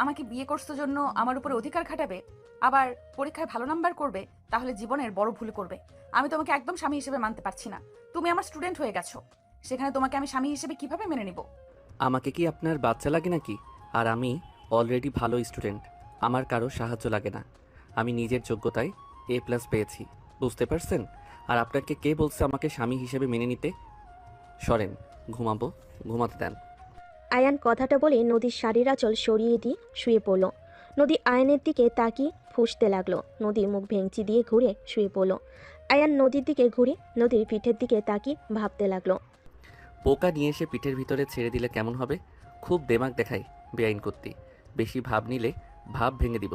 আমাকে বিয়ে করছো জন্য আমার উপরে অধিকার খাটাবে, আবার পরীক্ষায় ভালো নাম্বার করবে, তাহলে জীবনের বড় ভুল করবে। আমি তোমাকে একদম স্বামী হিসেবে মানতে পারছি না। তুমি আমার স্টুডেন্ট হয়ে গেছো, সেখানে তোমাকে আমি স্বামী হিসেবে কিভাবে মেনে নিব? আমাকে কি আপনার বাচ্চা লাগে নাকি? আর আমি অলরেডি ভালো স্টুডেন্ট, আমার কারো সাহায্য লাগে না। আমি নিজের যোগ্যতায় A+ পেয়েছি, বুঝতে পারছেন? আর আপনাকে কে বলছে আমাকে স্বামী হিসেবে মেনে নিতে? সরেন, ঘুমাবো, ঘুমাতে দেন। আয়ান কথাটা বলে নদীর শাড়ির আঁচল সরিয়ে দিয়ে শুয়ে পড়ল। নদী আয়নের দিকে তাকিয়ে ফুঁসতে লাগলো। নদী মুখ ভেঙচি দিয়ে ঘুরে শুয়ে পড়ল। আয়ান নদীর দিকে ঘুরে নদীর পিঠের দিকে তাকিয়ে ভাবতে লাগলো। পোকা নিয়ে এসে পিঠের ভিতরে ছেড়ে দিলে কেমন হবে? খুব দেমাগ দেখায় বেআইন করতে। বেশি ভাব নিলে ভাব ভেঙে দিব।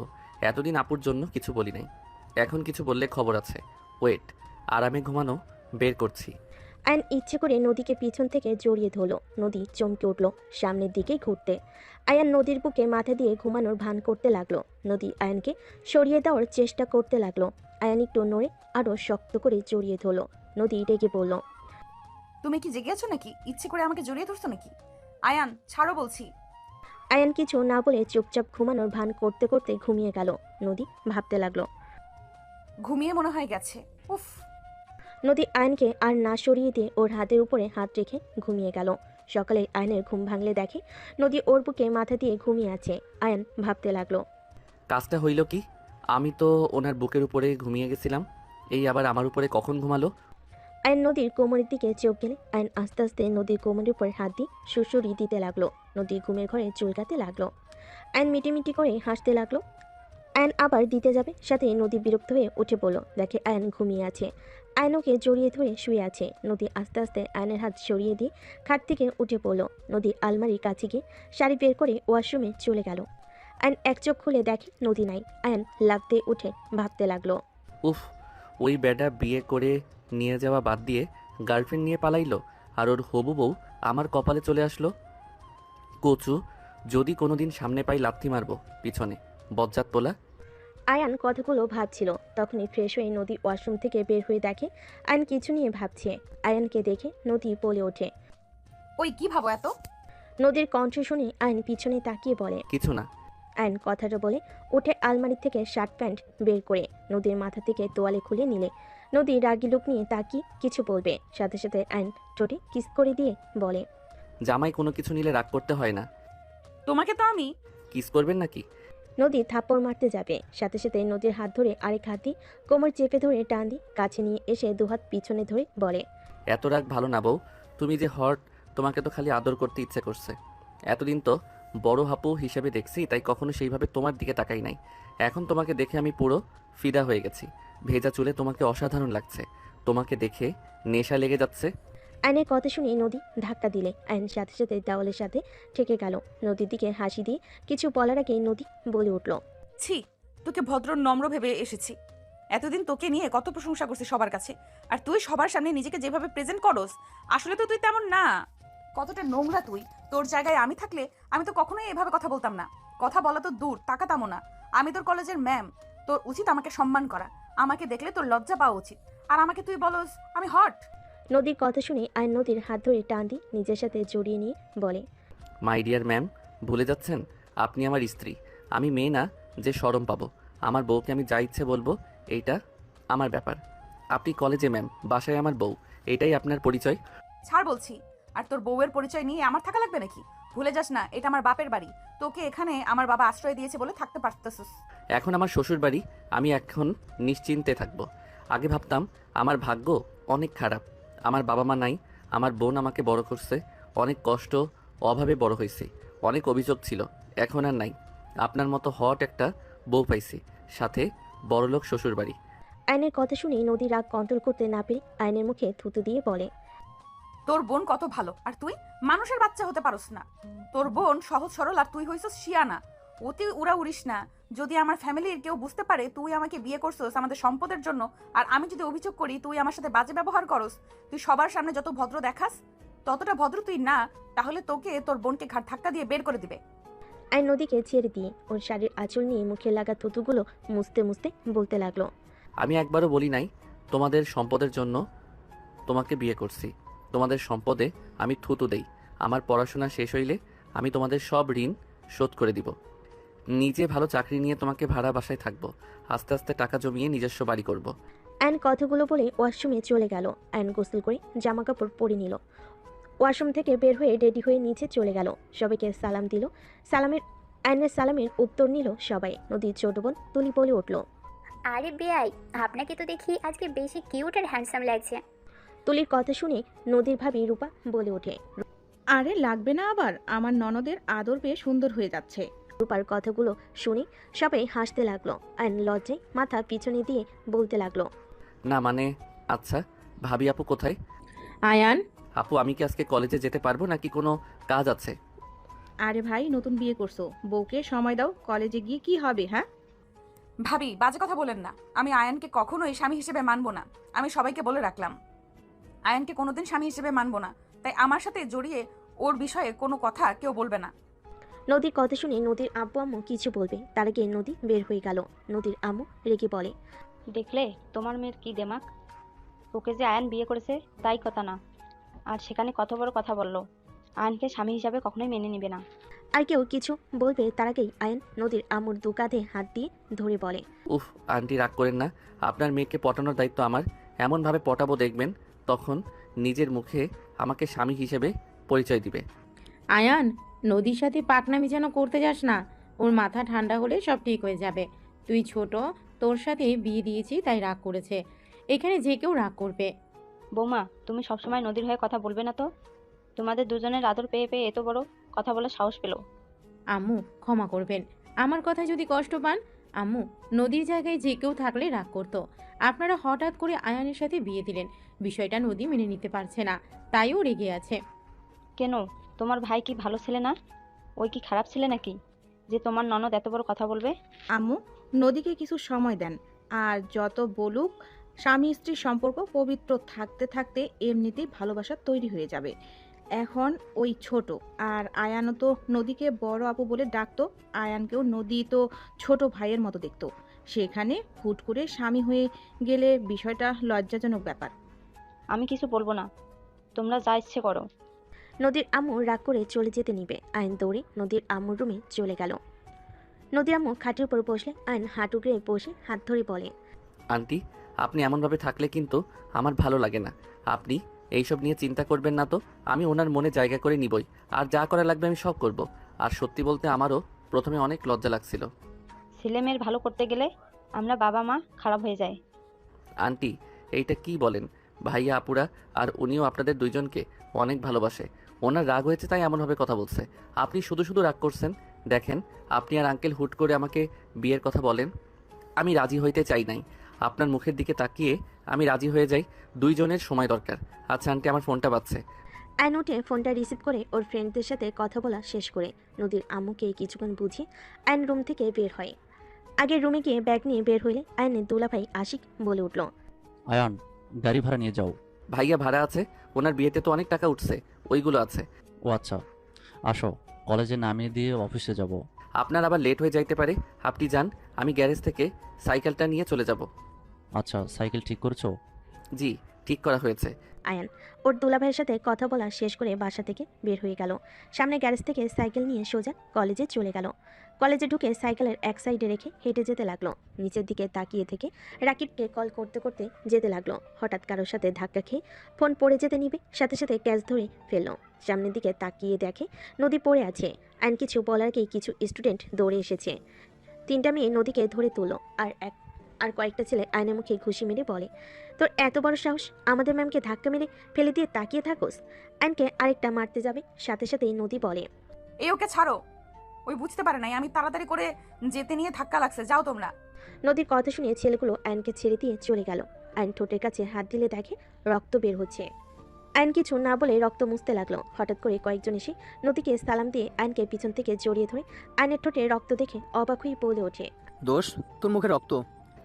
এতদিন আপুর জন্য কিছু বলি নাই, এখন কিছু বললে খবর আছে। ওয়েট, আরামে ঘুমানো বের করছি। আয়ন ইচ্ছে করে নদীকে পিছন থেকে জড়িয়ে ধরল। নদী চমকে উঠল সামনের দিকে ঘুরতে। আয়ান নদীর বুকে মাথা দিয়ে ঘুমানোর ভান করতে লাগলো। নদী আয়নকে সরিয়ে দেওয়ার চেষ্টা করতে লাগলো। আয়ান একটু নড়ে আরও শক্ত করে জড়িয়ে ধরল। নদী রেগে বলল, তুমি কি জেগে আছো নাকি? ইচ্ছে করে আমাকে জড়িয়ে ধরছো নাকি? আয়ান, ছাড়ো বলছি। আয়ান কিছু না বলে চুপচাপ ঘুমানোর ভান করতে করতে ঘুমিয়ে গেল। নদী ভাবতে লাগলো। ঘুমিয়ে মনে হয় গেছে। উফ। নদী আয়নকে আর না সরিয়ে দিয়ে ওর হাতের উপরে হাত রেখে ঘুমিয়ে গেল। সকালে আয়নের ঘুম ভাঙলে দেখে নদী ওর বুকে মাথা দিয়ে ঘুমিয়ে আছে। আয়ন ভাবতে লাগলো। কাজটা হইল কি? আমি তো ওনার বুকের উপরে ঘুমিয়ে গেছিলাম, এই আবার আমার উপরে কখন ঘুমালো? আয়ন নদীর কোমরের দিকে চোখ গেলে আয়ন আস্তে আস্তে নদীর কোমরের উপরে হাত দিয়ে সুসুরি দিতে লাগলো। নদী ঘুমের ঘরে চুলকাতে লাগলো। আয়ন মিটিমিটি করে হাসতে লাগলো। আয়ন আবার দিতে যাবে, সাথে নদী বিরক্ত হয়ে উঠে পড়ল। দেখে আয়ন ঘুমিয়ে আছে। আয়ন ওকে জড়িয়ে ধরে শুয়ে আছে। নদী আস্তে আস্তে আয়নের হাত সরিয়ে দিয়ে খাট থেকে উঠে পড়ল। নদী আলমারির কাছে গিয়ে শাড়ি বের করে ওয়াশরুমে চলে গেল। আয়ন এক চোখ খুলে দেখে নদী নাই। আয়ন লাফ দিয়ে উঠে ভাবতে লাগলো। উফ, ওই বেটা বিয়ে করে নিয়ে যাওয়া বাদ দিয়ে গার্লফ্রেন্ড নিয়ে পালাইলো, আর ওর হবু বউ আমার কপালে চলে আসলো। কচু, যদি কোনোদিন সামনে পাই লাথি মারবো পিছনে, বজ্জাত পোলা। আয়ান কথাগুলো ভাবছিল, তখনই ফ্রেশ হয়ে নদী ওয়াশরুম থেকে বের হয়ে দেখে আয়ন কিছু নিয়ে ভাবছে। আয়ানকে দেখে নদী বলে ওঠে। ওই কি ভাবো এত? নদীর কণ্ঠ শুনে আয়ন পিছনে তাকিয়ে বলে। কিছু না। আয়ন কথাটা বলে উঠে আলমারি থেকে শার্ট প্যান্ট বের করে নদীর মাথা থেকে তোয়ালে খুলে নিলে নদী রাগি লোক নিয়ে তাকিয়ে কিছু বলবে, সাথে সাথে আয়ন ঠোঁটে কিস করে দিয়ে বলে। জামাই কোনো কিছু নিলে রাগ করতে হয় না। তোমাকে তো আমি। কিস করবেন নাকি? নদী থাপ্পড় মারতে যাবে, সাথে সাথে নদীর হাত ধরে আরেক হাত দিয়ে কোমর চেপে ধরে টান দিয়ে কাছে নিয়ে এসে দুহাত পিছনে ধরে বলে। এত রাগ ভালো না বউ, তুমি যে হট, তোমাকে তো খালি আদর করতে ইচ্ছে করছে। এতদিন তো বড় হাপু হিসেবে দেখছি, তাই কখনো সেইভাবে তোমার দিকে তাকাই নাই। এখন তোমাকে দেখে আমি পুরো ফিদা হয়ে গেছি। ভেজা চুলে তোমাকে অসাধারণ লাগছে, তোমাকে দেখে নেশা লেগে যাচ্ছে। আয়নের কথা শুনে নদী ধাক্কা দিলে আয়ন সাথে সাথে দেওয়ালের সাথে ঠেকে গেল। নদীর দিকে হাসি দিয়ে কিছু বলার আগে নদী বলে উঠল। ছি, তোকে ভদ্র নম্র ভেবে এসেছি। এতদিন তোকে নিয়ে কত প্রশংসা করছি সবার কাছে, আর তুই সবার সামনে নিজেকে যেভাবে প্রেজেন্ট করস, আসলে তো তুই তেমন না। কতটা নোংরা তুই! তোর জায়গায় আমি থাকলে আমি তো কখনোই এভাবে কথা বলতাম না। কথা বলা তো দূর, তাকাতামও না। আমি তোর কলেজের ম্যাম, তোর উচিত আমাকে সম্মান করা। আমাকে দেখলে তোর লজ্জা পাওয়া উচিত। আর আমাকে তুই বলস আমি হট? নদীর কথা শুনে আয়ন নদীর হাত ধরে টান দিয়ে নিজের সাথে জড়িয়ে নিয়ে বলে। মাই ডিয়ার ম্যাম, ভুলে যাচ্ছেন আপনি আমার স্ত্রী। আমি মেয়ে না যে শরম পাবো। আমার বউকে আমি যা ইচ্ছে বলবো, এইটা আমার ব্যাপার। আপনি কলেজে ম্যাম, বাসায় আমার বউ, এটাই আপনার পরিচয়। ছাড় বলছি। আর তোর বউয়ের পরিচয় নিয়ে আমার থাকা লাগবে নাকি? ভুলে যাস না, এটা আমার বাপের বাড়ি। তোকে এখানে আমার বাবা আশ্রয় দিয়েছে বলে থাকতে পারতেছিস। এখন আমার শ্বশুর বাড়ি, আমি এখন নিশ্চিন্তে থাকবো। আগে ভাবতাম আমার ভাগ্য অনেক খারাপ, আমার বাবা মা নাই, আমার বোন আমাকে বড় করছে, অনেক কষ্ট অভাবে বড় হয়েছি, অনেক অভিযোগ ছিল, এখন আর নাই। আপনার মতো হট একটা বউ পাইছি, সাথে বড়লোক শ্বশুর বাড়ি। আয়নের কথা শুনে নদী রাগ কন্ট্রোল করতে না পেরে আয়নের মুখে থুতু দিয়ে বলে। তোর বোন কত ভালো, আর তুই মানুষের বাচ্চা হতে পারস না। তোর বোন সহজ সরল, আর তুই হইছস শিয়ানা। অতি উড়া উড়িস না। যদি আমার ফ্যামিলির কেউ বুঝতে পারে তুই আমাকে বিয়ে করছস আমাদের সম্পদের জন্য, আর আমি যদি অভিযোগ করি তুই আমার সাথে বাজে ব্যবহার করস, তুই সবার সামনে যত ভদ্র দেখাস ততটা ভদ্র তুই না। তাহলে তোকে তোর বোনকে ঘাট ধাক্কা দিয়ে বের করে দিবে। আয়ন নদীকে ছেড়ে দিয়ে ওর শাড়ির আঁচল নিয়ে মুখে লাগা থুতুগুলো মুছতে মুছতে বলতে লাগলো। আমি একবারও বলি নাই তোমাদের সম্পদের জন্য তোমাকে বিয়ে করছি। তোমাদের সম্পদে আমি থুতু দেই। আমার পড়াশোনা শেষ হইলে আমি তোমাদের সব ঋণ শোধ করে দিব। নিজে ভালো চাকরি নিয়ে তোমাকে ভাড়া বাসায় থাকবো, আস্তে আস্তে টাকা জমিয়ে নিজস্ব বাড়ি করব। অ্যান কথাগুলো বলে ওয়াশরুমে চলে গেল। অ্যান গোসল করে জামা কাপড় পরে নিল। ওয়াশরুম থেকে বের হয়ে রেডি হয়ে নিচে চলে গেল। সবাইকে সালাম দিল। অ্যানের সালামের উত্তর নিল সবাই। নদীর ছোট বোন তুলি বলে উঠল। আরে বেয়াই, আপনাকে তো দেখি আজকে বেশি কিউট আর হ্যান্ডসাম লাগছে। তুলির কথা শুনে নদীর ভাবি রূপা বলে ওঠে। আরে লাগবে না আবার, আমার ননদের আদর পেয়ে সুন্দর হয়ে যাচ্ছে। রূপার কথাগুলো শুনে সবাই হাসতে লাগলো। অ্যান লজ্জায় মাথা পিছনে দিয়ে বলতে লাগলো। না মানে, আচ্ছা ভাবি আপু কোথায়? আয়ান, আপু আমি কি আজকে কলেজে যেতে পারবো নাকি কোনো কাজ আছে? আরে ভাই নতুন বিয়ে করছো, বউকে সময় দাও, কলেজে গিয়ে কি হবে? হ্যাঁ ভাবি বাজে কথা বলেন না। আমি আয়ানকে কখনোই স্বামী হিসেবে মানবো না। আমি সবাইকে বলে রাখলাম, আয়ানকে কোনোদিন স্বামী হিসেবে মানবো না। তাই আমার সাথে জড়িয়ে ওর বিষয়ে কোনো কথা কেউ বলবে না। নদীর কথা শুনে নদীর আব্বু আম্মু কিছু বলবে, তার আগে নদী বের হয়ে গেল। নদীর আম্মু রেগে বলে। দেখলে তোমার মেয়ের কি দেমাক, ওকে যে আয়ান বিয়ে করেছে তাই কথা না, আর সেখানে কত বড় কথা বললো। আয়ানকে স্বামী হিসাবে কখনোই মেনে নিবে না। আর কেউ কিছু বলবে তার আগেই আয়ন নদীর আম্মুর দু কাঁধে হাত দিয়ে ধরে বলে। উফ আন্টি রাগ করেন না, আপনার মেয়েকে পটানোর দায়িত্ব আমার। এমনভাবে পটাবো দেখবেন তখন নিজের মুখে আমাকে স্বামী হিসেবে পরিচয় দিবে। আয়ান, নদীর সাথে পাকনামি যেন করতে যাস না। ওর মাথা ঠান্ডা হলে সব ঠিক হয়ে যাবে। তুই ছোট, তোর সাথে বিয়ে দিয়েছি তাই রাগ করেছে। এখানে যে কেউ রাগ করবে। বৌমা, তুমি সবসময় নদীর হয়ে কথা বলবে না তো? তোমাদের দুজনের আদর পেয়ে পেয়ে এত বড় কথা বলার সাহস পেল। আম্মু ক্ষমা করবেন, আমার কথা যদি কষ্ট পান। আম্মু, নদীর জায়গায় যে কেউ থাকলে রাগ করতো। আপনারা হঠাৎ করে আয়ানের সাথে বিয়ে দিলেন, বিষয়টা নদী মেনে নিতে পারছে না, তাইও রেগে আছে। কেন, তোমার ভাই কি ভালো ছেলে না? ওই কি খারাপ ছেলে নাকি যে তোমার ননদ এত বড় কথা বলবে? আম্মু, নদীকে কিছু সময় দেন। আর যত বলুক, স্বামী স্ত্রীর সম্পর্ক পবিত্র থাকতে থাকতে এমনিতেই ভালোবাসা তৈরি হয়ে যাবে। এখন ওই ছোট, আর আয়ানও তো নদীকে বড় আপু বলে ডাকতো, আয়ানকেও নদী তো ছোট ভাইয়ের মতো দেখতো। সেখানে হুট করে স্বামী হয়ে গেলে বিষয়টা লজ্জাজনক ব্যাপার। আমি কিছু বলবো না, তোমরা যা ইচ্ছে করো। নদীর আম্মু রাগ করে চলে যেতে নিবে। আয়ন দৌড়ে নদীর আম্মুর রুমে চলে গেল। নদীর আম্মু খাটের উপর বসলে আয়ন হাঁটু গেড়ে বসে হাত ধরে বলে। আন্টি আপনি এমনভাবে থাকলে কিন্তু আমার ভালো লাগে না। আপনি এইসব নিয়ে চিন্তা করবেন না তো, আমি ওনার মনে জায়গা করে নিবই। আর যা করা লাগবে আমি সব করব। আর সত্যি বলতে আমারও প্রথমে অনেক লজ্জা লাগছিল। ছেলে মেয়ের ভালো করতে গেলে আমরা বাবা মা খারাপ হয়ে যায়। আন্টি এইটা কি বলেন? ভাইয়া আপুরা আর উনিও আপনাদের দুইজনকে অনেক ভালোবাসে। ওনার রাগ হয়েছে তাই এমনভাবে কথা বলছে। আপনি শুধু শুধু রাগ করছেন। দেখেন আপনি আর আঙ্কেল হুট করে আমাকে বিয়ের কথা বলেন, আমি রাজি হইতে চাই নাই। আপনার মুখের দিকে তাকিয়ে আমি রাজি হয়ে যাই। দুইজনের সময় দরকার। আচ্ছা আন্টি আমার ফোনটা বাজছে। আয়ন উঠে ফোনটা রিসিভ করে ওর ফ্রেন্ডদের সাথে কথা বলা শেষ করে নদীর আম্মুকে কিছুক্ষণ বুঝিয়ে আয়ন রুম থেকে বের হয়। আগে রুমে গিয়ে ব্যাগ নিয়ে বের হইলে আয়নের দুলাভাই আশিক বলে উঠল। আয়ান, গাড়ি ভাড়া নিয়ে যাও। ভাইয়া ভাড়া আছে, ওনার বিয়েতে তো অনেক টাকা উঠছে, ওইগুলো আছে। ও আচ্ছা, আসো, কলেজে নামিয়ে দিয়ে অফিসে যাব। আপনার আবার লেট হয়ে যাইতে পারে, আপনি যান, আমি গ্যারেজ থেকে সাইকেলটা নিয়ে চলে যাব। আচ্ছা, সাইকেল ঠিক করছো? জি ঠিক করা হয়েছে। আয়ান ওর দুলাভাইয়ের সাথে কথা বলা শেষ করে বাসা থেকে বের হয়ে গেল। সামনে গ্যারেজ থেকে সাইকেল নিয়ে সোজা কলেজে চলে গেল। কলেজে ঢুকে সাইকেলের এক সাইডে রেখে হেঁটে যেতে লাগলো। নিচের দিকে তাকিয়ে থেকে রাকিবকে কল করতে করতে যেতে লাগলো। হঠাৎ কারোর সাথে ধাক্কা খেয়ে ফোন পড়ে যেতে নিবে, সাথে সাথে ক্যাচ ধরে ফেললো। সামনের দিকে তাকিয়ে দেখে নদী পড়ে আছে। আইন কিছু বলার আগেই কিছু স্টুডেন্ট দৌড়ে এসেছে। তিনটা মেয়ে নদীকে ধরে তুললো। আর কয়েকটা ছেলে আয়নের মুখে ঘুষি মেরে বলে, তোর এত বড় সাহস, আমাদের ম্যামকে ধাক্কা মেরে ফেলে দিয়ে তাকিয়ে থাকোস। আইনকে আরেকটা মারতে যাবে, সাথে সাথেই নদী বলে, এই ওকে ছাড়ো, ওই বুঝতে পারে নাই আমি তাড়াতাড়ি করে যেতে নিয়ে ধাক্কা লাগছে, যাও তোমরা। নদীর কথা শুনে ছেলেগুলো আইনকে ছেড়ে দিয়ে চলে গেল। আইন ঠোঁটের কাছে হাত দিলে দেখে রক্ত বের হচ্ছে। আইন কিছু না বলে রক্ত মুছতে লাগলো। হঠাৎ করে কয়েকজন এসে নদীকে সালাম দিয়ে আইনকে পিছন থেকে জড়িয়ে ধরে আইনের ঠোঁটে রক্ত দেখে অবাক হয়ে বলে ওঠে, দোষ, তোর মুখে রক্ত?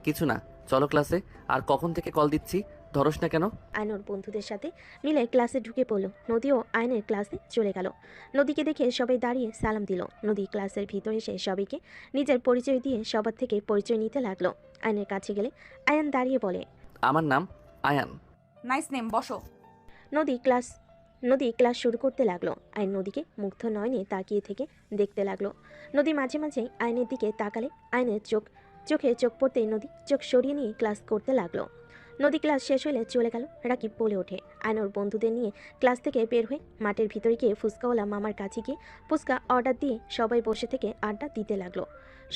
কিছু না, চলো ক্লাসে। আর কখন থেকে কল দিচ্ছি, ধরস না কেন? আইন ওর বন্ধুদের সাথে মিলে ক্লাসে ঢুকে পড়লো। নদীও আইনের ক্লাসে চলে গেল। নদীকে দেখে সবাই দাঁড়িয়ে সালাম দিল। নদী ক্লাসের ভিতরে এসে সবাইকে নিজের পরিচয় দিয়ে সবার থেকে পরিচয় নিতে লাগলো। আইনের কাছে গেলে আয়ান দাঁড়িয়ে বলে, আমার নাম আয়ান। নাইস নেম, বসো। নদী ক্লাস নদী ক্লাস শুরু করতে লাগলো। আয়ন নদীকে মুগ্ধ নয়নে তাকিয়ে থেকে দেখতে লাগলো। নদী মাঝে মাঝে আয়নের দিকে তাকালে আয়নের চোখে চোখ পড়তেই নদী চোখ সরিয়ে নিয়ে ক্লাস করতে লাগলো। নদী ক্লাস শেষ হলে চলে গেল। রাকিব বলে ওঠে। আয়নোর বন্ধুদের নিয়ে ক্লাস থেকে বের হয়ে মাঠের ভিতরে গিয়ে ফুচকাওয়ালা মামার কাছে গিয়ে ফুচকা অর্ডার দিয়ে সবাই বসে থেকে আড্ডা দিতে লাগলো।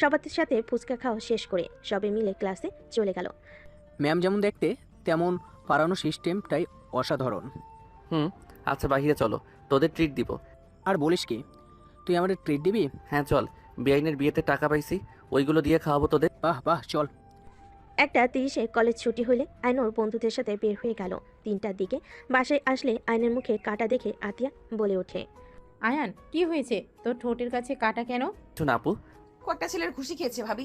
সবার সাথে ফুচকা খাওয়া শেষ করে সবাই মিলে ক্লাসে চলে গেল। ম্যাম যেমন দেখতে তেমন পড়ানো সিস্টেমটাই অসাধারণ। আচ্ছা বাহিরে চলো, তোদের ট্রিট দিব। আর বলিস কি, তুই আমাদের ট্রিট দিবি? হ্যাঁ চল, বেআইনের বিয়েতে টাকা পাইছি, ওইগুলো দিয়ে খাওয়াবো তোদের। বাহ বাহ, চল। 1:30 কলেজ ছুটি হলে আয়নোর বন্ধুদের সাথে বের হয়ে গেল। 3টার দিকে বাসায় আসলে আয়নের মুখে কাটা দেখে আতিয়া বলে ওঠে। আয়ান, কি হয়েছে? তোর ঠোঁটের কাছে কাটা কেন? শোন আপু, কয়েকটা ছেলের খুশি খেয়েছে ভাবি।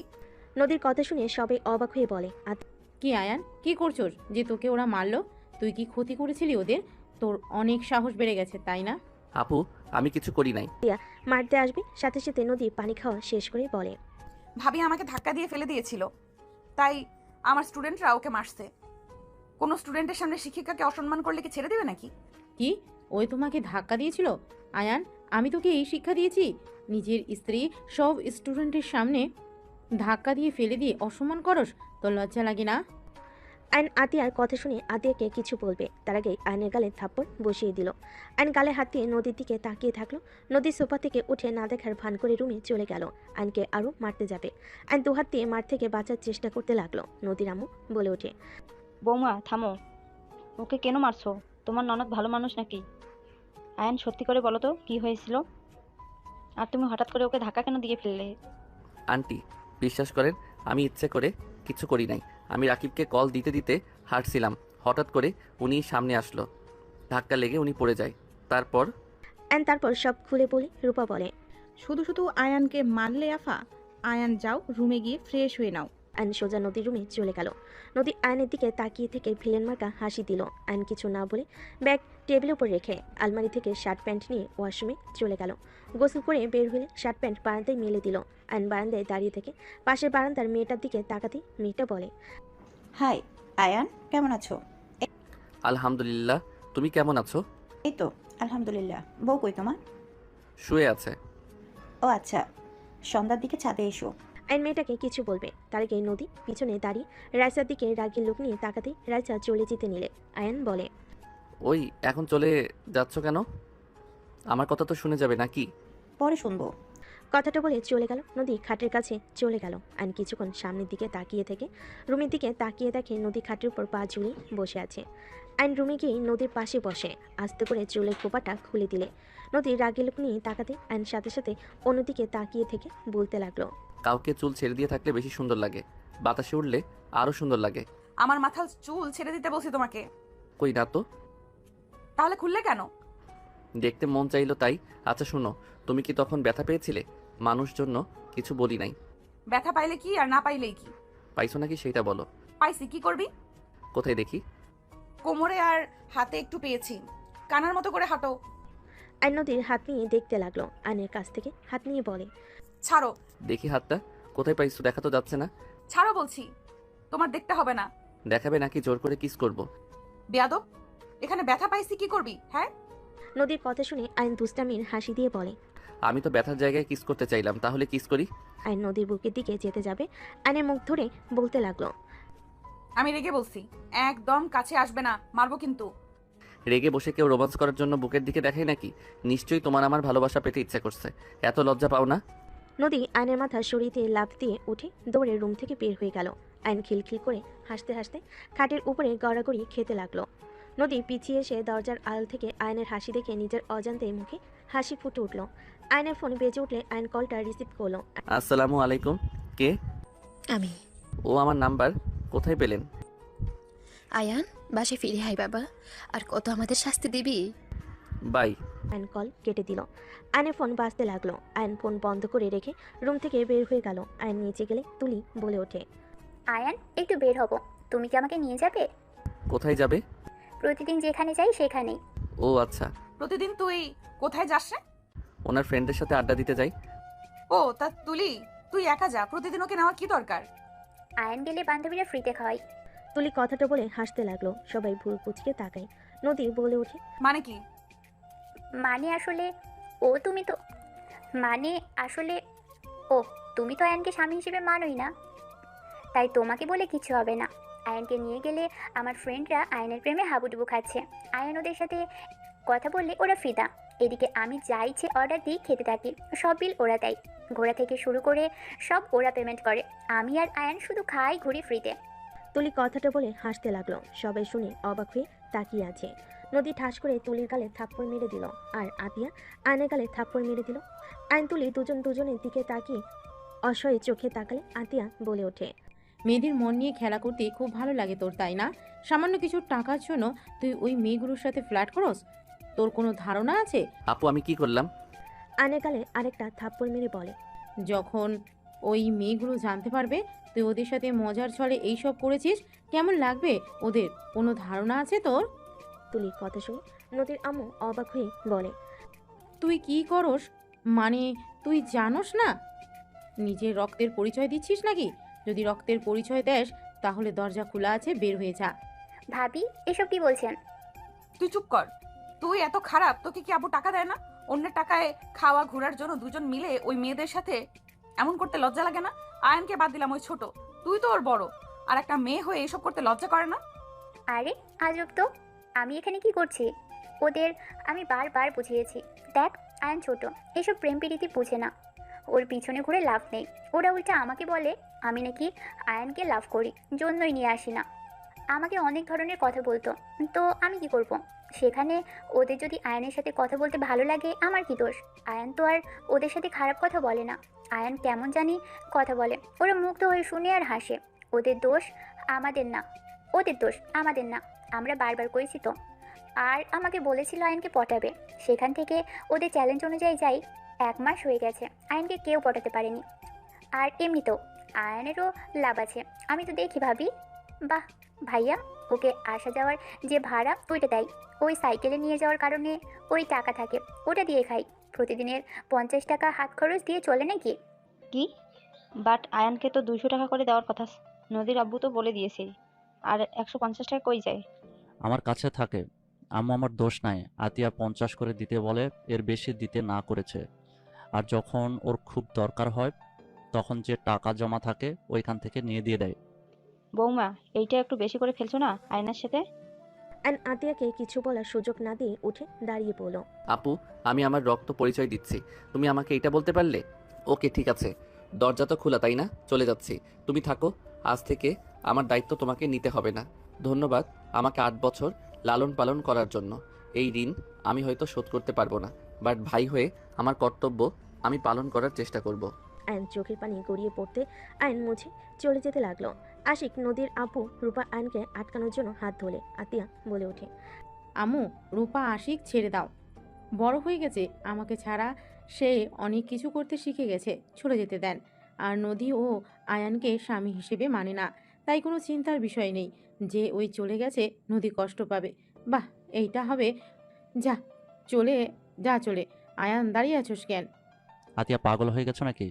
নদীর কথা শুনে সবাই অবাক হয়ে বলে। কি আয়ান, কি করছোস যে তোকে ওরা মারলো? তুই কি ক্ষতি করেছিলি ওদের? তোর অনেক সাহস বেড়ে গেছে, তাই না? আপু আমি কিছু করি নাই। মারতে আসবে সাথে সাথে নদী পানি খাওয়া শেষ করে বলে। ভাবি আমাকে ধাক্কা দিয়ে ফেলে দিয়েছিল, তাই আমার স্টুডেন্টরা ওকে মারছে। কোনো স্টুডেন্টের সামনে শিক্ষিকাকে অসম্মান করলে কি ছেড়ে দেবে নাকি? কি, ওই তোমাকে ধাক্কা দিয়েছিল? আয়ান, আমি তোকে এই শিক্ষা দিয়েছি? নিজের স্ত্রী সব স্টুডেন্টের সামনে ধাক্কা দিয়ে ফেলে দিয়ে অসম্মান করস? তোর লজ্জা লাগে না? আইন আতিয়ার কথা শুনে আতিয়াকে কিছু বলবে তার আগে আইনের গালে থাপ্পড় বসিয়ে দিল। আইন গালে হাত দিয়ে নদীর দিকে তাকিয়ে থাকলো। নদীর সোফা থেকে উঠে না দেখার ভান করে রুমে চলে গেল। আইনকে আরও মারতে যাবে। আইন দুহাত দিয়ে মার থেকে বাঁচার চেষ্টা করতে লাগলো। নদীর আম্মু বলে ওঠে। বৌমা থামো, ওকে কেন মারছো? তোমার ননদ ভালো মানুষ নাকি? আয়ান, সত্যি করে বলো তো কি হয়েছিল? আর তুমি হঠাৎ করে ওকে ধাক্কা কেন দিয়ে ফেললে? আন্টি বিশ্বাস করেন, আমি ইচ্ছে করে কিছু করি নাই। আমি রাকিবকে কল দিতে দিতে হাঁটছিলাম, হঠাৎ করে উনি সামনে আসলো, ধাক্কা লেগে উনি পড়ে যায়। তারপর সব খুলে বলে রূপা বলে। শুধু শুধু আয়ানকে মারলে আফা? আয়ান, যাও রুমে গিয়ে ফ্রেশ হয়ে নাও। আইন সোজা নদীর রুমে চলে গেল। নদী আয়নের দিকে তাকিয়ে থেকে ভিলেন মার্কা হাসি দিল। আইন কিছু না বলে ব্যাগ টেবিলের উপর রেখে আলমারি থেকে শার্ট প্যান্ট নিয়ে ওয়াশরুমে চলে গেল। গোসল করে বের হলে শার্ট প্যান্ট বারান্দায় মেলে দিল। আইন বারান্দায় দাঁড়িয়ে থেকে পাশের বারান্দার মেয়েটার দিকে তাকাতেই মেয়েটা বলে। হাই আয়ান, কেমন আছো? আলহামদুলিল্লাহ, তুমি কেমন আছো? এই তো আলহামদুলিল্লাহ। বউ কই তোমার? শুয়ে আছে। ও আচ্ছা, সন্ধ্যার দিকে ছাদে এসো। আইন মেয়েটাকে কিছু বলবে তার আগে নদী পিছনে দাঁড়িয়ে রাইসার দিকে রাগের লোক নিয়ে তাকাতেই রাইসা চলে যেতে নিলে আয়ান বলে। ওই এখন চলে যাচ্ছ কেন? আমার কথা তো শুনে যাবে নাকি? পরে শুনবো। কথাটা বলে চলে গেল। নদী খাটের কাছে চলে গেল। আইন কিছুক্ষণ সামনের দিকে তাকিয়ে থেকে রুমের দিকে তাকিয়ে দেখে নদী খাটের উপর পা ঝুলিয়ে বসে আছে। আইন রুমে গিয়ে নদীর পাশে বসে আস্তে করে চুলের খোপাটা খুলে দিলে নদীর রাগের লোক নিয়ে তাকাতে আইন সাথে সাথে অন্যদিকে তাকিয়ে থেকে বলতে লাগলো। কাউকে চুল ছেড়ে দিয়ে থাকলে বেশি সুন্দর লাগে, বাতাসে উঠলে আরো সুন্দর লাগে। আমার মাথার চুল ছেড়ে দিতে বলছি তোমাকে। কই না তো। তাহলে খুললে কেন? দেখতে মন চাইলো তাই। আচ্ছা শোনো, তুমি কি তখন ব্যথা পেয়েছিলে? মানুষ জন্য কিছু বলি নাই। ব্যথা পাইলে কি আর না পাইলেই কি? পাইছো নাকি সেটা বলো। পাইছি, কি করবি? কোথায় দেখি? কোমরে আর হাতে একটু পেয়েছি। কানার মতো করে হাঁটো। আইন নদীর হাত নিয়ে দেখতে লাগলো। আইনের কাছ থেকে হাত নিয়ে বলে। ছাড়ো। দেখি হাতটা কোথায় পাইছো, দেখা তো যাচ্ছে না। ছাড়ো বলছি। তোমার দেখতে হবে না। দেখাবে নাকি জোর করে কিস করব? বেয়াদব, এখানে ব্যথা পাইছি কি করবি? হ্যাঁ। নদীর কথা শুনে আইন দুষ্টামির হাসি দিয়ে বলে। আমি তো ব্যথার জায়গায় কিস করতে চাইলাম, তাহলে কিস করি। আইন নদীর বুকের দিকে যেতে যাবে আইনের মুখ ধরে বলতে লাগলো। আমি রেগে বলছি, একদম কাছে আসবে না, মারবো কিন্তু। রেগে বসে কেউ রোমান্স করার জন্য বুকের দিকে দেখায় নাকি? নিশ্চয়ই তোমার আমার ভালোবাসা পেতে ইচ্ছা করছে, এত লজ্জা পাও না? নদী আইনের মাথা সরিয়ে দিয়ে লাফ দিয়ে উঠে দৌড়ে রুম থেকে বের হয়ে গেল। আইন খিলখিল করে হাসতে হাসতে খাটের উপরে গড়াগড়ি খেতে লাগলো। নদী পিছিয়ে এসে দরজার আড়াল থেকে আয়নের হাসি দেখে নিজের অজান্তে মুখে হাসি ফুটে উঠল। আয়নের ফোন বেজে উঠলে আইন কলটা রিসিভ করলো। আসসালামু আলাইকুম। কে? আমি। ও আমার নাম্বার কোথায় পেলেন? আয়ান, বাসে ফিরে হাই বাবা, আর কত আমাদের শাস্তি দিবি? বাই। আইন কল কেটে দিল। আয়নের ফোন বাজতে লাগলো। আয়ন ফোন বন্ধ করে রেখে রুম থেকে বের হয়ে গেল। আয়ন নিচে গেলে তুলি বলে ওঠে। আয়ান, একটু বের হব, তুমি কি আমাকে নিয়ে যাবে? কোথায় যাবে? প্রতিদিন যেখানে যাই সেখানেই। ও আচ্ছা। প্রতিদিন তুই কোথায় যাস রে? ওনার ফ্রেন্ডের সাথে আড্ডা দিতে যাই। ও তা তুলি, তুই একা যা, প্রতিদিন ওকে নেওয়া কি দরকার? আয়ান গেলে বান্ধবীরা ফ্রিতে খাওয়াই। তুলি কথাটা বলে হাসতে লাগলো। সবাই ভুরু কুচকে তাকায়। নদী বলে ওঠে। মানে কি? মানে আসলে ও তুমি তো মানে আসলে ও তুমি তো আয়ানকে স্বামী হিসেবে মানোই না, তাই তোমাকে বলে কিছু হবে না। আয়ানকে নিয়ে গেলে আমার ফ্রেন্ডরা আয়নের প্রেমে হাবুডুবু খাচ্ছে। আয়ান ওদের সাথে কথা বললে ওরা ফিদা। এদিকে আমি যা ইচ্ছে অর্ডার দিই খেতে থাকি, সব বিল ওরা দেয়। ঘোরা থেকে শুরু করে সব ওরা পেমেন্ট করে, আমি আর আয়ান শুধু খাই ঘুরি ফ্রিতে। তুলি কথাটা বলে হাসতে লাগলো। সবাই শুনে অবাক হয়ে তাকিয়ে আছে। নদী ঠাস করে তুলির গালে থাপ্পড় মেরে দিল, আর আতিয়া আয়নের গালে থাপ্পড় মেরে দিল। আয়ন তুলি দুজনের দিকে তাকিয়ে অসহায় চোখে তাকালে আতিয়া বলে ওঠে, মেয়েদের মন নিয়ে খেলা করতে খুব ভালো লাগে তোর, তাই না? সামান্য কিছু টাকার জন্য তুই ওই মেয়েগুলোর সাথে ফ্ল্যাট করস? তোর কোনো ধারণা আছে? আপু আমি কি করলাম? আয়নের গালে আরেকটা থাপ্পড় মেরে বলে, যখন ওই মেয়েগুলো জানতে পারবে তুই ওদের সাথে মজার ছলে এইসব করেছিস, কেমন লাগবে ওদের? কোনো ধারণা আছে তোর? তুলির কথা শুনে নদীর আম্মু অবাক হয়ে বলে, তুই কি করস? মানে তুই জানোস না? নিজের রক্তের পরিচয় দিচ্ছিস নাকি? যদি রক্তের পরিচয় দেস তাহলে দরজা খোলা আছে, বের হয়ে যা। ভাবি এসব কি বলছেন? তুই চুপ কর। তুই এত খারাপ, তোকে কি আবু টাকা দেয় না? অন্যের টাকায় খাওয়া ঘোরার জন্য দুজন মিলে ওই মেয়েদের সাথে এমন করতে লজ্জা লাগে না? আয়নকে বাদ দিলাম, ওই ছোট, তুই তো ওর বড়, আর একটা মেয়ে হয়ে এসব করতে লজ্জা করে না? আরে আজব তো, আমি এখানে কি করছি? ওদের আমি বারবার বুঝিয়েছি, দেখ আয়ান ছোট, এসব প্রেম প্রীতি বুঝে না, ওর পিছনে ঘুরে লাভ নেই। ওরা উল্টা আমাকে বলে আমি নাকি আয়ানকে লাভ করি, জন্যই নিয়ে আসি না। আমাকে অনেক ধরনের কথা বলতো, তো আমি কি করব? সেখানে ওদের যদি আয়ানের সাথে কথা বলতে ভালো লাগে, আমার কি দোষ? আয়ান তো আর ওদের সাথে খারাপ কথা বলে না। আয়ান কেমন জানি কথা বলে, ওরা মুগ্ধ হয়ে শুনে আর হাসে। ওদের দোষ আমাদের না, ওদের দোষ আমাদের না, আমরা বারবার করেছি তো। আর আমাকে বলেছিল আয়নকে পটাবে, সেখান থেকে ওদের চ্যালেঞ্জ অনুযায়ী যাই, 1 মাস হয়ে গেছে, আয়নকে কেউ পটাতে পারেনি। আর এমনিতেও আয়নেরও লাভ আছে, আমি তো দেখি ভাবি। বাহ ভাইয়া, ওকে আসা যাওয়ার যে ভাড়া ওইটা দেয়, ওই সাইকেলে নিয়ে যাওয়ার কারণে ওই টাকা থাকে, ওটা দিয়ে খাই। প্রতিদিনের 50 টাকা হাত খরচ দিয়ে চলে নাকি? কি? বাট আয়ানকে তো 200 টাকা করে দেওয়ার কথা, নদীর আব্বু তো বলে দিয়েছে। আর 150 টাকা কই যায়? আমার কাছে থাকে। আম্মু আমার দোষ নাই, আতিয়া 50 করে দিতে বলে, এর বেশি দিতে না করেছে। আর যখন ওর খুব দরকার হয় তখন যে টাকা জমা থাকে ওইখান থেকে নিয়ে দিয়ে দেয়। বৌমা, এইটা একটু বেশি করে ফেলছো না আয়নার সাথে? অ্যান্ড আতিয়াকে কিছু বলার সুযোগ না দিয়ে উঠে দাঁড়িয়ে পড়ল। আপু আমি আমার রক্ত পরিচয় দিচ্ছি, তুমি আমাকে এটা বলতে পারলে? ওকে ঠিক আছে, দরজা তো খোলা তাই না? চলে যাচ্ছি, তুমি থাকো। আজ থেকে আমার দায়িত্ব তোমাকে নিতে হবে না। ধন্যবাদ আমাকে 8 বছর লালন পালন করার জন্য। এই ঋণ আমি হয়তো শোধ করতে পারবো না, বাট ভাই হয়ে আমার কর্তব্য আমি পালন করার চেষ্টা করব। আয়ন চোখের পানি গড়িয়ে পড়তে আয়ন মুছে চলে যেতে লাগলো। আশিক নদীর আপু রূপা আয়নকে আটকানোর জন্য হাত ধরে আতিয়া বলে ওঠে, আমু, রূপা আশিক ছেড়ে দাও, বড় হয়ে গেছে, আমাকে ছাড়া সে অনেক কিছু করতে শিখে গেছে, চলে যেতে দেন। আর নদী ও আয়ানকে স্বামী হিসেবে মানে না, তাই কোনো চিন্তার বিষয় নেই যে ওই চলে গেছে নদী কষ্ট পাবে। বাহ, এইটা হবে। যা চলে যা চলে। আয়ান দাঁড়িয়ে আছোস কেন? আতিয়া পাগল হয়ে গেছো নাকি?